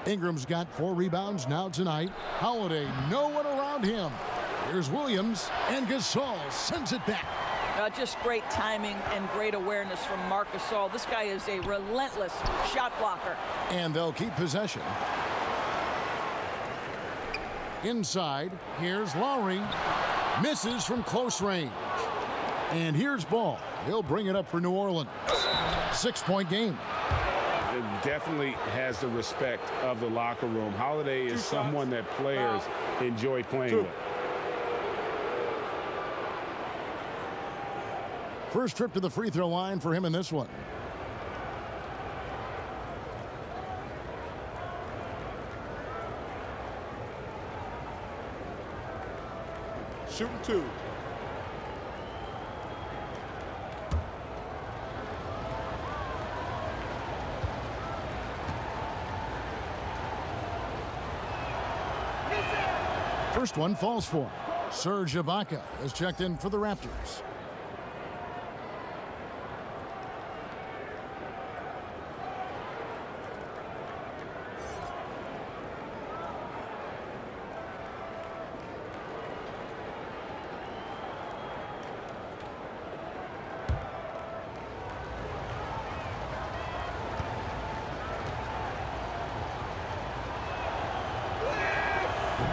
Ingram's got 4 rebounds now tonight. Holiday, no one around him. Here's Williams, and Gasol sends it back. Just great timing and great awareness from Marc Gasol. This guy is a relentless shot blocker. And they'll keep possession. Inside, here's Lowry. Misses from close range. And here's Ball. He'll bring it up for New Orleans. 6-point game. It definitely has the respect of the locker room. Holiday is someone that players enjoy playing with. First trip to the free throw line for him in this one. Shooting 2. First one falls for him. Serge Ibaka has checked in for the Raptors.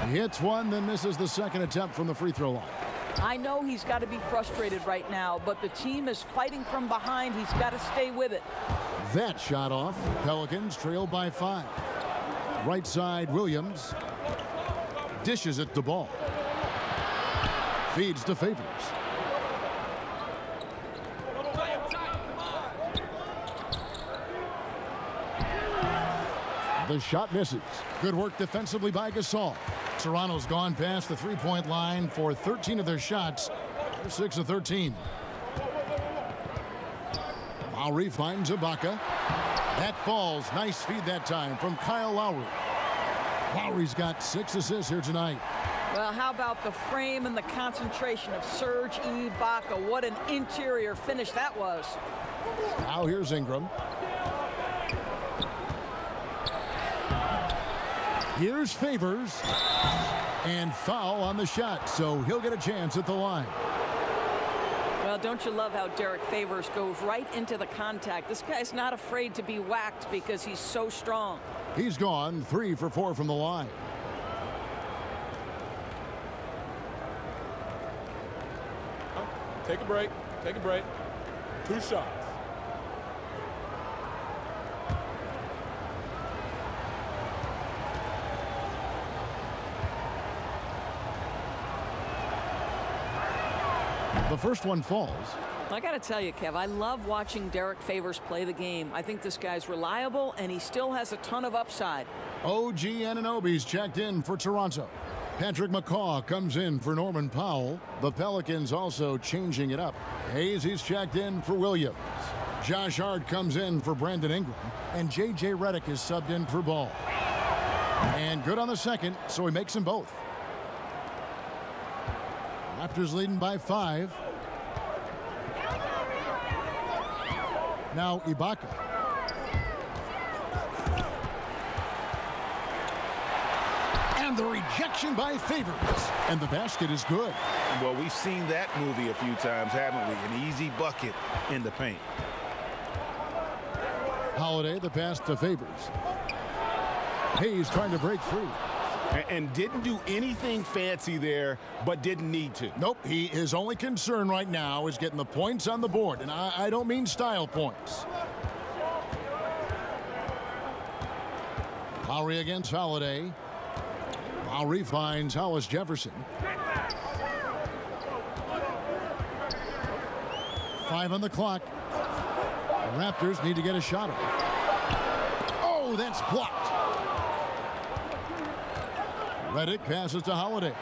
He hits one, then misses the second attempt from the free throw line. I know he's got to be frustrated right now, but the team is fighting from behind. He's got to stay with it. That shot off. Pelicans trail by 5. Right side, Williams dishes it to Ball. Feeds to Favors. The shot misses. Good work defensively by Gasol. Toronto's gone past the three-point line for 13 of their shots. They're 6 of 13. Lowry finds Ibaka. That falls. Nice feed that time from Kyle Lowry. Lowry's got 6 assists here tonight. Well, how about the frame and the concentration of Serge Ibaka? What an interior finish that was. Now here's Ingram. Here's Favors. And foul on the shot, so he'll get a chance at the line. Well, don't you love how Derek Favors goes right into the contact? This guy's not afraid to be whacked because he's so strong. He's gone 3 for 4 from the line. Take a break. Take a break. 2 shots. The first one falls. I got to tell you, Kev, I love watching Derek Favors play the game. I think this guy's reliable, and he still has a ton of upside. OG Anunoby's checked in for Toronto. Patrick McCaw comes in for Norman Powell. The Pelicans also changing it up. He's checked in for Williams. Josh Hart comes in for Brandon Ingram. And J.J. Redick is subbed in for Ball. And good on the second, so he makes them both. Raptors leading by 5. Now Ibaka. And the rejection by Favors. And the basket is good. Well, we've seen that movie a few times, haven't we? An easy bucket in the paint. Holiday, the pass to Favors. Hayes trying to break free. And didn't do anything fancy there, but didn't need to. Nope, his only concern right now is getting the points on the board. And I don't mean style points. Lowry against Holiday. Lowry finds Hollis Jefferson. 5 on the clock. The Raptors need to get a shot off. Oh, that's blocked. Redick passes to Holiday.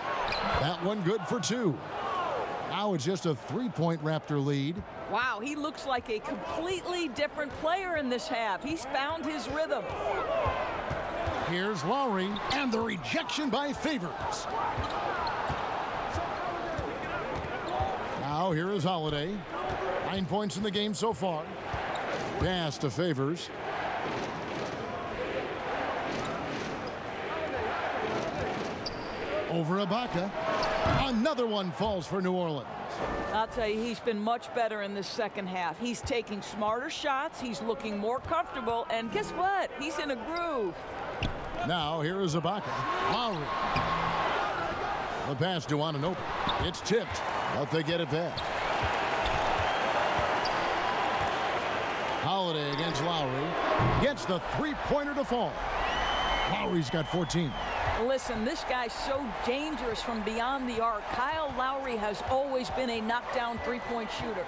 That one good for 2. Now it's just a 3-point Raptor lead. Wow, he looks like a completely different player in this half. He's found his rhythm. Here's Lowry, and the rejection by Favors. Now here is Holiday. 9 points in the game so far. Pass to Favors. Over Ibaka. Another one falls for New Orleans. I'll tell you, he's been much better in this second half. He's taking smarter shots. He's looking more comfortable. And guess what? He's in a groove. Now here is Ibaka. Lowry. The pass to Anunoby. It's tipped, but they get it back. Holiday against Lowry. Gets the 3-pointer to fall. Lowry's got 14. Listen, this guy's so dangerous from beyond the arc. Kyle Lowry has always been a knockdown 3-point shooter.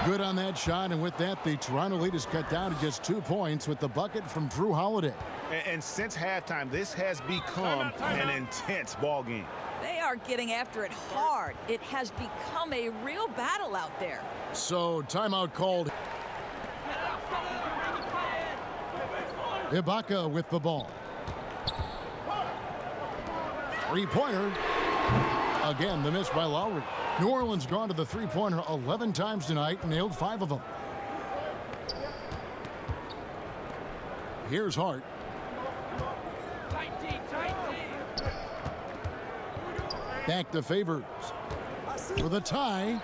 Good on that shot, and with that, the Toronto lead is cut down to just 2 points with the bucket from Drew Holiday. And since halftime, this has become an intense ball game. They are getting after it hard. It has become a real battle out there. So, timeout called. Ibaka with the ball. 3-pointer. Again, the miss by Lowry. New Orleans gone to the 3-pointer 11 times tonight and nailed 5 of them. Here's Hart. Back to Favors. For the tie.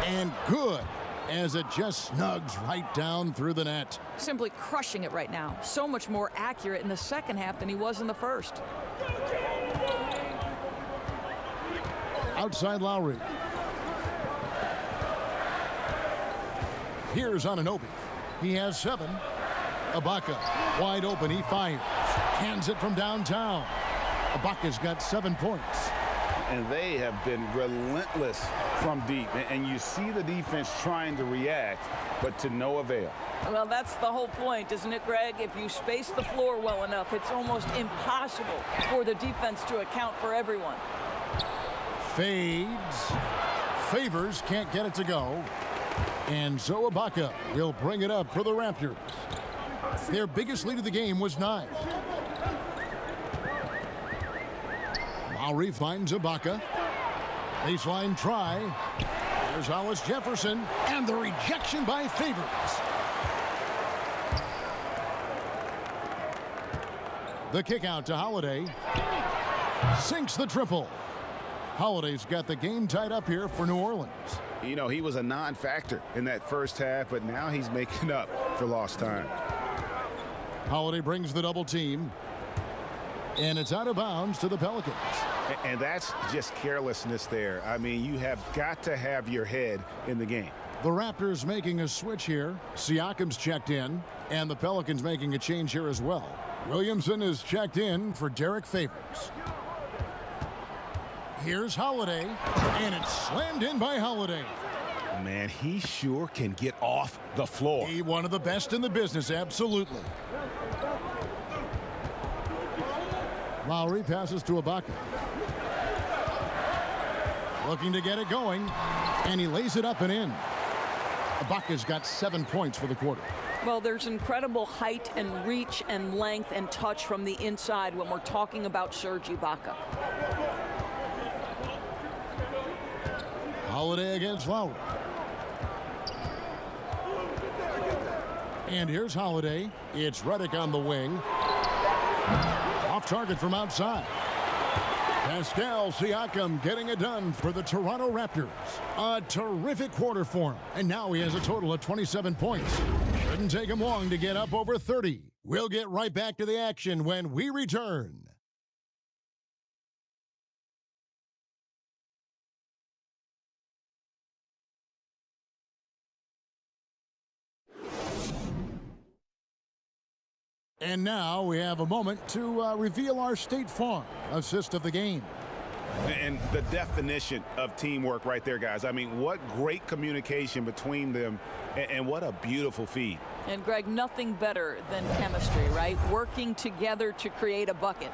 And good. As it just snugs right down through the net. Simply crushing it right now. So much more accurate in the second half than he was in the first. Outside Lowry. Here's Anunoby. He has 7. Ibaka wide open. He fires. Hands it from downtown. Ibaka's got 7 points. And they have been relentless from deep. And you see the defense trying to react, but to no avail. Well, that's the whole point, isn't it, Greg? If you space the floor well enough, it's almost impossible for the defense to account for everyone. Fades. Favors can't get it to go. And so Ibaka will bring it up for the Raptors. Their biggest lead of the game was 9. Lowry finds Ibaka. Baseline try. There's Hollis Jefferson. And the rejection by Favors. The kick out to Holiday. Sinks the triple. Holiday's got the game tied up here for New Orleans. You know, he was a non-factor in that first half, but now he's making up for lost time. Holiday brings the double team. And it's out of bounds to the Pelicans. And that's just carelessness there. I mean, you have got to have your head in the game. The Raptors making a switch here. Siakam's checked in. And the Pelicans making a change here as well. Williamson is checked in for Derek Favors. Here's Holiday, and it's slammed in by Holiday. Man, he sure can get off the floor. He one of the best in the business, absolutely. Lowry passes to Ibaka. Looking to get it going, and he lays it up and in. Ibaka's got 7 points for the quarter. Well, there's incredible height and reach and length and touch from the inside when we're talking about Serge Ibaka. Holiday against Lowry. And here's Holiday. It's Redick on the wing. Off target from outside. Pascal Siakam getting it done for the Toronto Raptors. A terrific quarter for him. And now he has a total of 27 points. Shouldn't take him long to get up over 30. We'll get right back to the action when we return. And now we have a moment to reveal our State Farm assist of the game. And the definition of teamwork right there, guys. I mean, what great communication between them, and what a beautiful feed. And, Greg, nothing better than chemistry, right? Working together to create a bucket.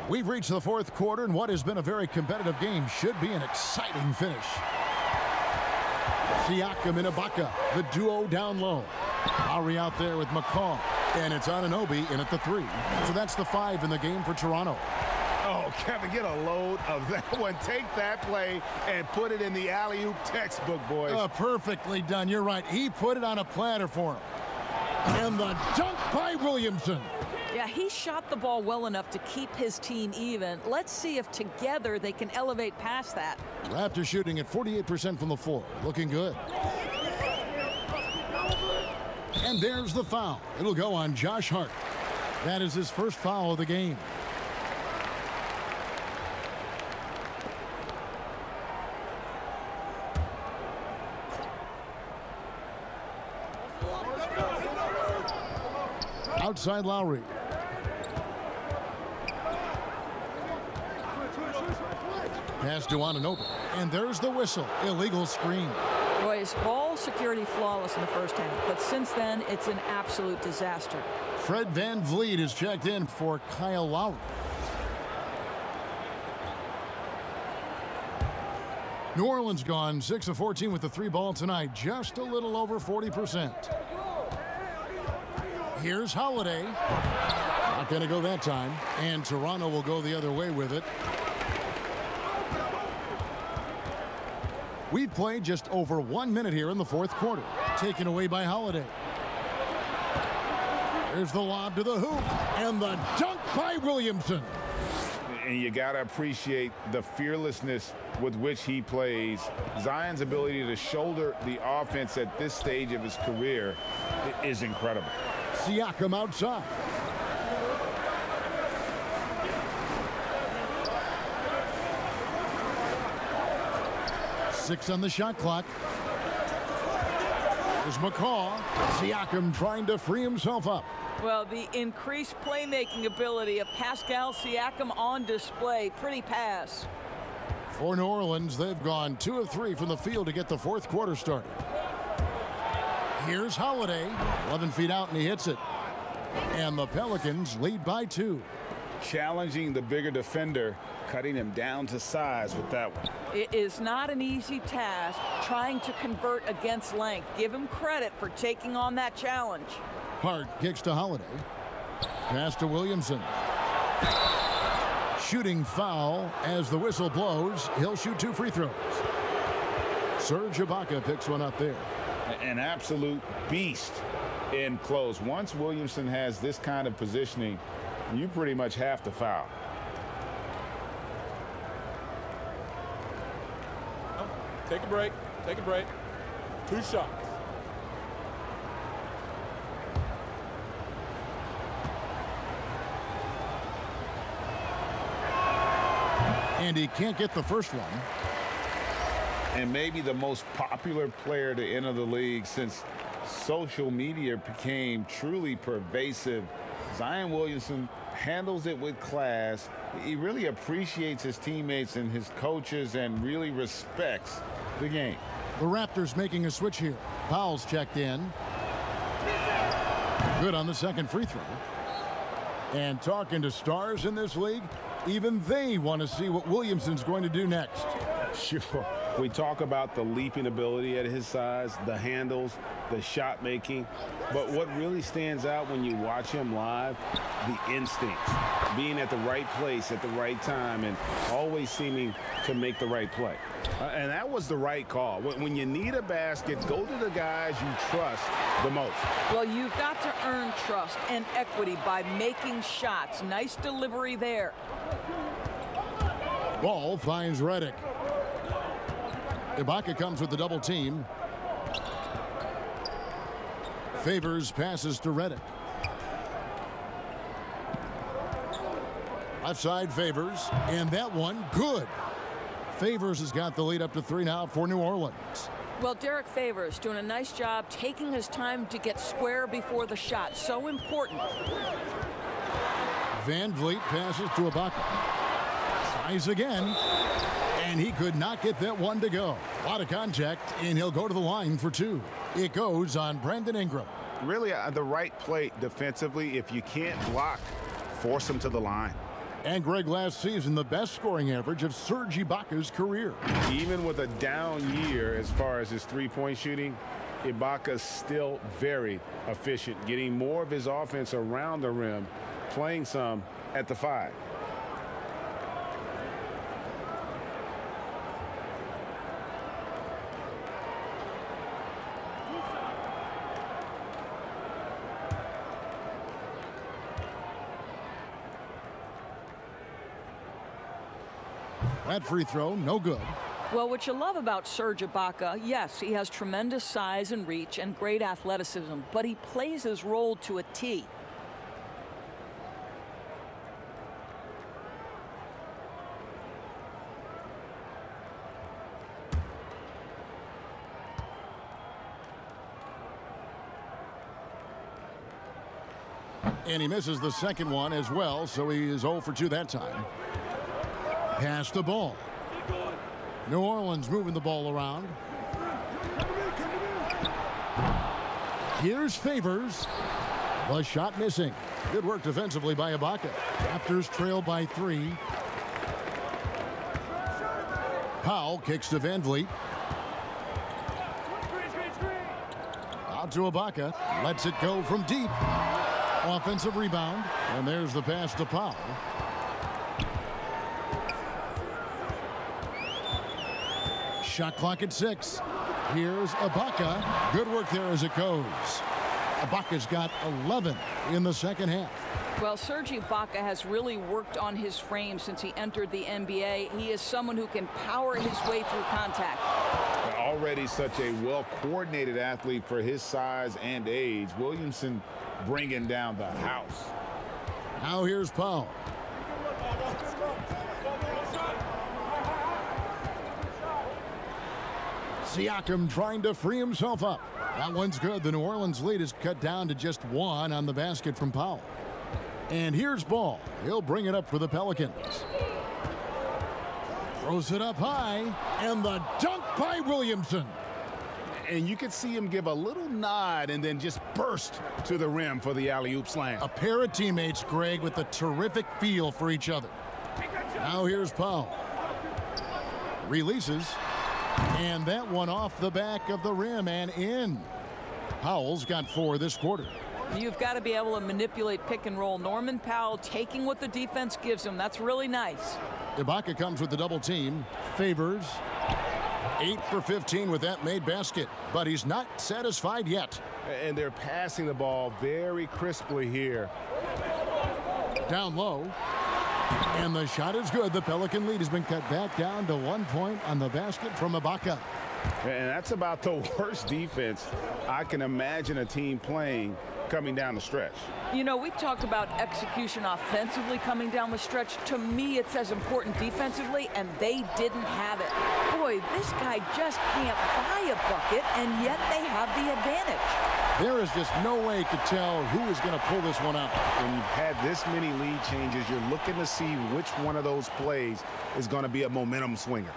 We've reached the fourth quarter, and what has been a very competitive game should be an exciting finish. Siakam and Ibaka, the duo down low. Lowry out there with McCaw, and it's Anunoby in at the 3. So that's the 5 in the game for Toronto. Oh, Kevin, get a load of that one. Take that play and put it in the alley-oop textbook, boys. Perfectly done. You're right. He put it on a platter for him. And the dunk by Williamson. Yeah, he shot the ball well enough to keep his team even. Let's see if together they can elevate past that. Raptors shooting at 48% from the floor. Looking good. And there's the foul. It'll go on Josh Hart. That is his first foul of the game. Outside Lowry. Pass to Anunoby. And there's the whistle. Illegal screen. Boy, his ball security flawless in the first half, but since then, it's an absolute disaster. Fred VanVleet is checked in for Kyle Lowry. New Orleans gone 6 of 14 with the 3 ball tonight, just a little over 40%. Here's Holiday. Not going to go that time. And Toronto will go the other way with it. We've played just over 1 minute here in the fourth quarter. Taken away by Holiday. There's the lob to the hoop. And the dunk by Williamson. And you got to appreciate the fearlessness with which he plays. Zion's ability to shoulder the offense at this stage of his career is incredible. Siakam outside. Six on the shot clock. There's McCaw. Siakam trying to free himself up. Well, the increased playmaking ability of Pascal Siakam on display. Pretty pass. For New Orleans, they've gone 2 of 3 from the field to get the fourth quarter started. Here's Holiday, 11 feet out, and he hits it. And the Pelicans lead by 2. Challenging the bigger defender, cutting him down to size with that one. It is not an easy task trying to convert against length. Give him credit for taking on that challenge. Hart kicks to Holiday. Pass to Williamson. Shooting foul as the whistle blows. He'll shoot 2 free throws. Serge Ibaka picks one up there. An absolute beast in close. Once Williamson has this kind of positioning, you pretty much have to foul. Take a break. Take a break. 2 shots. And he can't get the first one. And maybe the most popular player to enter the league since social media became truly pervasive. Zion Williamson handles it with class. He really appreciates his teammates and his coaches and really respects the game. The Raptors making a switch here. Powell's checked in. Good on the second free throw. And talking to stars in this league, even they want to see what Williamson's going to do next. Sure. We talk about the leaping ability at his size, the handles, the shot making. But what really stands out when you watch him live, the instincts. Being at the right place at the right time and always seeming to make the right play. And that was the right call. When you need a basket, go to the guys you trust the most. Well, you've got to earn trust and equity by making shots. Nice delivery there. Ball finds Redick. Ibaka comes with the double team. Favors passes to Redick. Left side Favors, and that one good. Favors has got the lead up to 3 now for New Orleans. Well, Derek Favors doing a nice job taking his time to get square before the shot. So important. Van Vliet passes to Ibaka. Tries again. And he could not get that one to go. A lot of contact, and he'll go to the line for 2. It goes on Brandon Ingram. Really the right play defensively. If you can't block, force him to the line. And Greg, last season, the best scoring average of Serge Ibaka's career. Even with a down year as far as his three-point shooting, Ibaka's still very efficient, getting more of his offense around the rim, playing some at the 5. That free throw, no good. Well, what you love about Serge Ibaka, yes, he has tremendous size and reach and great athleticism, but he plays his role to a T. And he misses the second one as well, so he is 0 for 2 that time. Pass the ball. New Orleans moving the ball around. Here's Favors. The shot missing. Good work defensively by Ibaka. Raptors trail by 3. Powell kicks to Van Vliet. Out to Ibaka. Lets it go from deep. Offensive rebound. And there's the pass to Powell. Shot clock at 6. Here's Ibaka. Good work there as it goes. Ibaka's got 11 in the second half. Well, Serge Ibaka has really worked on his frame since he entered the NBA. He is someone who can power his way through contact. Already such a well-coordinated athlete for his size and age. Williamson bringing down the house. Now here's Powell. Siakam trying to free himself up. That one's good. The New Orleans lead is cut down to just 1 on the basket from Powell. And here's Ball. He'll bring it up for the Pelicans. Throws it up high, and the dunk by Williamson. And you could see him give a little nod and then just burst to the rim for the alley-oop slam. A pair of teammates, Greg, with a terrific feel for each other. Now here's Powell. Releases, and that one off the back of the rim and in. Powell's got 4 this quarter. You've got to be able to manipulate pick and roll. Norman Powell taking what the defense gives him. That's really nice. Ibaka comes with the double team. Favors. 8 for 15 with that made basket, but he's not satisfied yet. And they're passing the ball very crisply here. Down low. And the shot is good. The Pelican lead has been cut back down to 1 point on the basket from Ibaka. And that's about the worst defense I can imagine a team playing coming down the stretch. You know, we talked about execution offensively coming down the stretch. To me, it's as important defensively, and they didn't have it. Boy, this guy just can't buy a bucket, and yet they have the advantage. There is just no way to tell who is going to pull this one out. When you've had this many lead changes, you're looking to see which one of those plays is going to be a momentum swinger.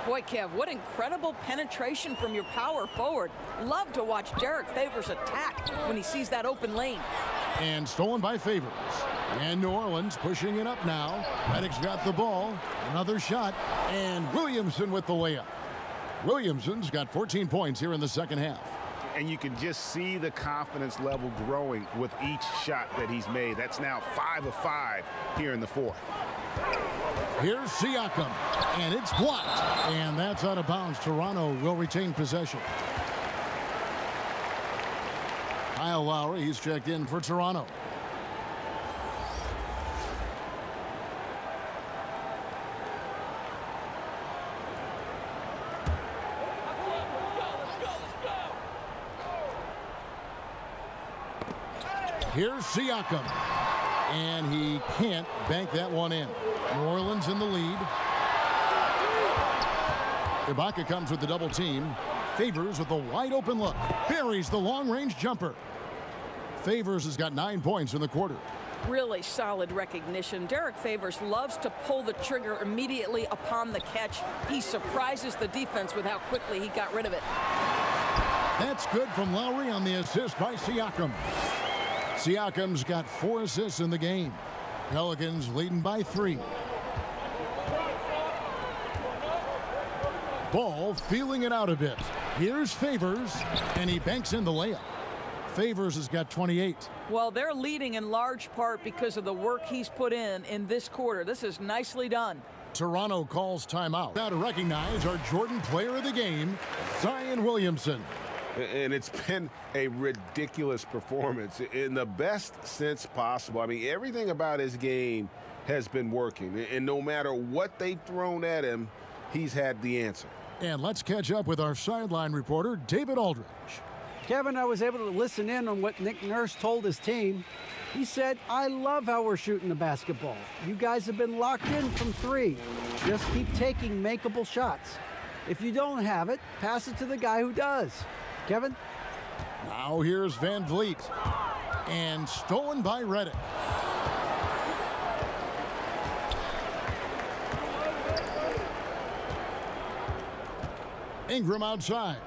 Boy, Kev, what incredible penetration from your power forward. Love to watch Derek Favors attack when he sees that open lane. And stolen by Favors. And New Orleans pushing it up now. Reddick's got the ball. Another shot. And Williamson with the layup. Williamson's got 14 points here in the second half. And you can just see the confidence level growing with each shot that he's made. That's now 5 of 5 here in the fourth. Here's Siakam, and it's blocked. And that's out of bounds. Toronto will retain possession. Kyle Lowry, he's checked in for Toronto. Here's Siakam, and he can't bank that one in. New Orleans in the lead. Ibaka comes with the double team. Favors with a wide open look. Buries the long-range jumper. Favors has got 9 points in the quarter. Really solid recognition. Derek Favors loves to pull the trigger immediately upon the catch. He surprises the defense with how quickly he got rid of it. That's good from Lowry on the assist by Siakam. Siakam's got 4 assists in the game. Pelicans leading by 3. Ball feeling it out a bit. Here's Favors, and he banks in the layup. Favors has got 28. Well, they're leading in large part because of the work he's put in this quarter. This is nicely done. Toronto calls timeout. Now to recognize our Jordan player of the game, Zion Williamson. And it's been a ridiculous performance in the best sense possible. I mean, everything about his game has been working. And no matter what they've thrown at him, he's had the answer. And let's catch up with our sideline reporter, David Aldridge. Kevin, I was able to listen in on what Nick Nurse told his team. He said, I love how we're shooting the basketball. You guys have been locked in from 3. Just keep taking makeable shots. If you don't have it, pass it to the guy who does. Kevin? Now here's Van Vliet. And stolen by Reddick. Ingram outside.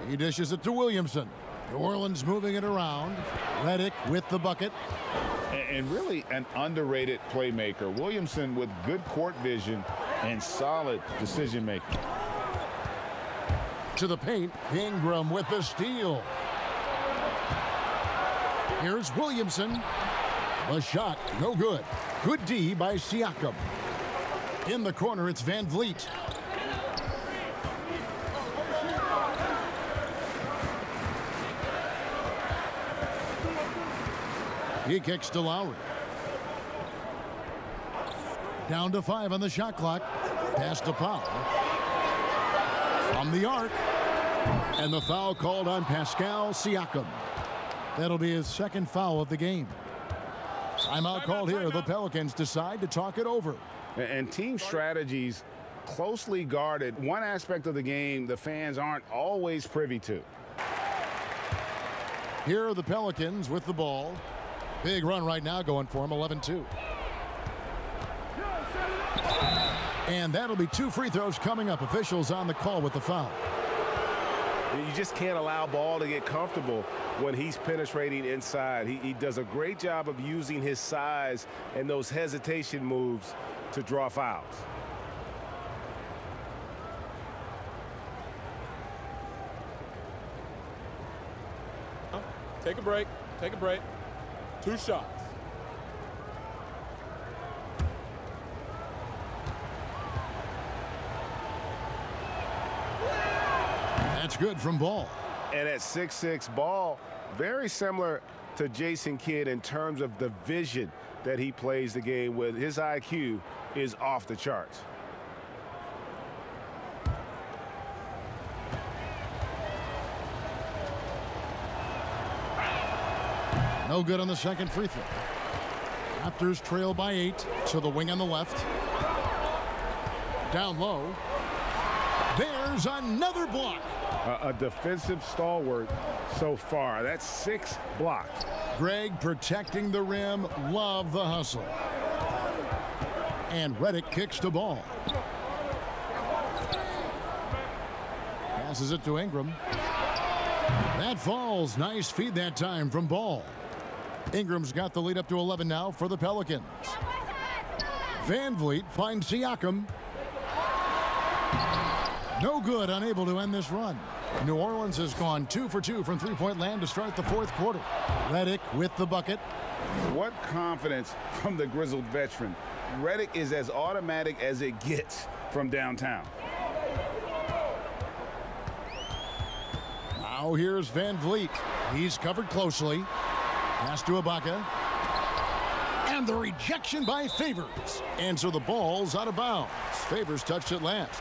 He dishes it to Williamson. New Orleans moving it around. Reddick with the bucket. And really an underrated playmaker. Williamson with good court vision and solid decision making. To the paint. Ingram with the steal. Here's Williamson. The shot, no good. Good D by Siakam. In the corner, it's Van Vliet. He kicks to Lowry. Down to 5 on the shot clock. Pass to Powell. From the arc. And the foul called on Pascal Siakam. That'll be his second foul of the game. Timeout called here. The Pelicans decide to talk it over. And team strategies closely guarded. One aspect of the game the fans aren't always privy to. Here are the Pelicans with the ball. Big run right now going for him, 11-2. And that'll be 2 free throws coming up. Officials on the call with the foul. You just can't allow Ball to get comfortable when he's penetrating inside. He does a great job of using his size and those hesitation moves to draw fouls. Take a break. Take a break. 2 shots. That's good from Ball. And at 6'6", Ball, very similar to Jason Kidd in terms of the vision that he plays the game with. His IQ is off the charts. No good on the second free throw. Raptors trail by 8 to the wing on the left. Down low. There's another block. A defensive stalwart so far. That's 6 blocks. Greg protecting the rim. Love the hustle. And Redick kicks the ball. Passes it to Ingram. That falls. Nice feed that time from Ball. Ingram's got the lead up to 11 now for the Pelicans. Van Vliet finds Siakam. No good, unable to end this run. New Orleans has gone 2 for 2 from three-point land to start the 4th quarter. Redick with the bucket. What confidence from the grizzled veteran. Redick is as automatic as it gets from downtown. Now here's Van Vliet. He's covered closely. Pass to Ibaka. And the rejection by Favors. And so the ball's out of bounds. Favors touched it last.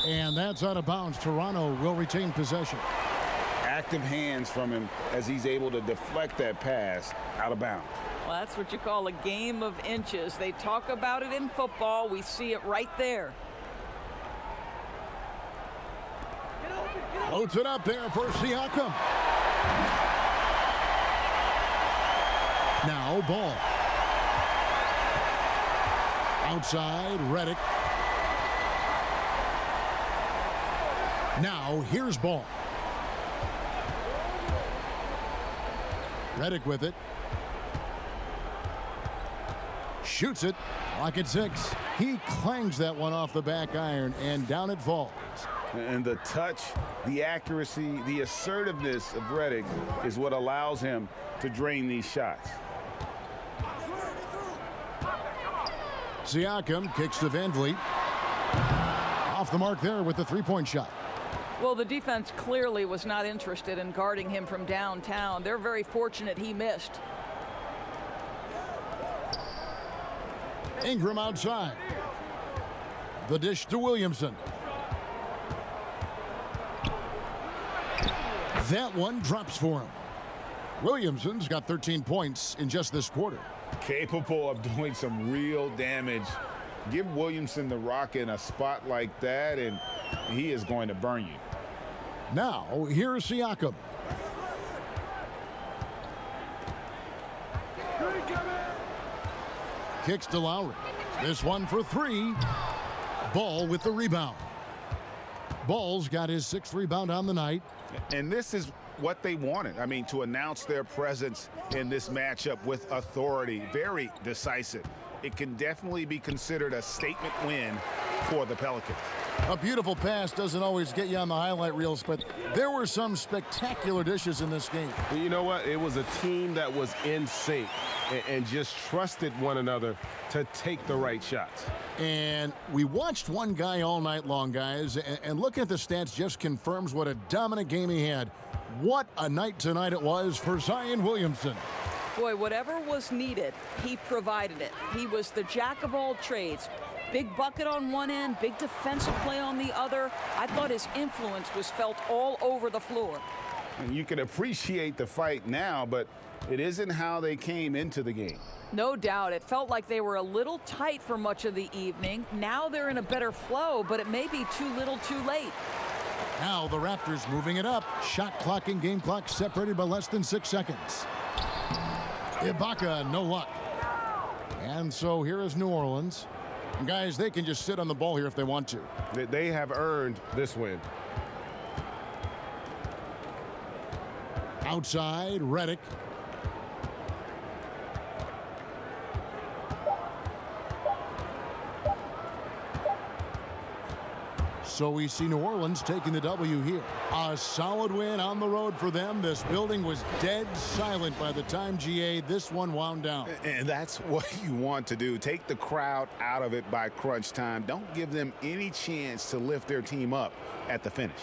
And that's out of bounds. Toronto will retain possession. Active hands from him as he's able to deflect that pass out of bounds. Well, that's what you call a game of inches. They talk about it in football. We see it right there. Loads it up there for Siakam. Now Ball. Outside, Redick. Now here's Ball. Redick with it. Shoots it. Clock at 6. He clangs that one off the back iron, and down it falls. And the touch, the accuracy, the assertiveness of Redick is what allows him to drain these shots. Siakam kicks to Van Vliet. Off the mark there with the three-point shot. Well, the defense clearly was not interested in guarding him from downtown. They're very fortunate he missed. Ingram outside. The dish to Williamson. That one drops for him. Williamson's got 13 points in just this quarter. Capable of doing some real damage. Give Williamson the rock in a spot like that, and he is going to burn you. Now, here's Siakam. Kicks to Lowry. This one for 3. Ball with the rebound. Ball's got his 6th rebound on the night. And this is what they wanted. I mean, to announce their presence in this matchup with authority. Very decisive. It can definitely be considered a statement win for the Pelicans. A beautiful pass doesn't always get you on the highlight reels, but there were some spectacular dishes in this game. You know what? It was a team that was in sync and just trusted one another to take the right shots. And we watched one guy all night long, guys, and looking at the stats just confirms what a dominant game he had. What a night tonight it was for Zion Williamson. Boy, whatever was needed, he provided it. He was the jack of all trades. Big bucket on one end, big defensive play on the other. I thought his influence was felt all over the floor. And you can appreciate the fight now, but it isn't how they came into the game. No doubt. It felt like they were a little tight for much of the evening. Now they're in a better flow, but it may be too little too late. Now the Raptors moving it up. Shot clock and game clock separated by less than 6 seconds. Ibaka, no luck. And so here is New Orleans. And guys, they can just sit on the ball here if they want to. They have earned this win. Outside, Redick. So we see New Orleans taking the W here. A solid win on the road for them. This building was dead silent by the time, GA, this one wound down. And that's what you want to do. Take the crowd out of it by crunch time. Don't give them any chance to lift their team up at the finish.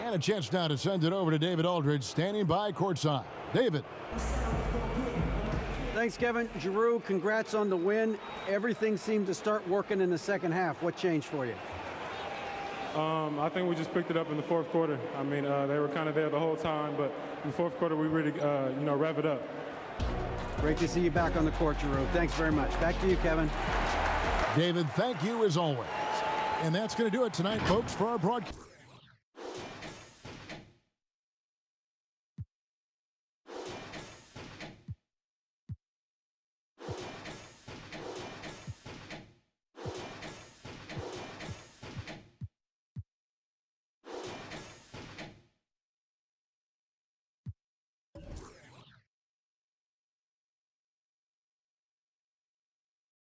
And a chance now to send it over to David Aldridge, standing by courtside. David. Thanks, Kevin. Giroux, congrats on the win. Everything seemed to start working in the second half. What changed for you? I think we just picked it up in the fourth quarter. I mean, they were kind of there the whole time, but in the fourth quarter, we really, rev it up. Great to see you back on the court, Giroux. Thanks very much. Back to you, Kevin. David, thank you as always. And that's going to do it tonight, folks, for our broadcast.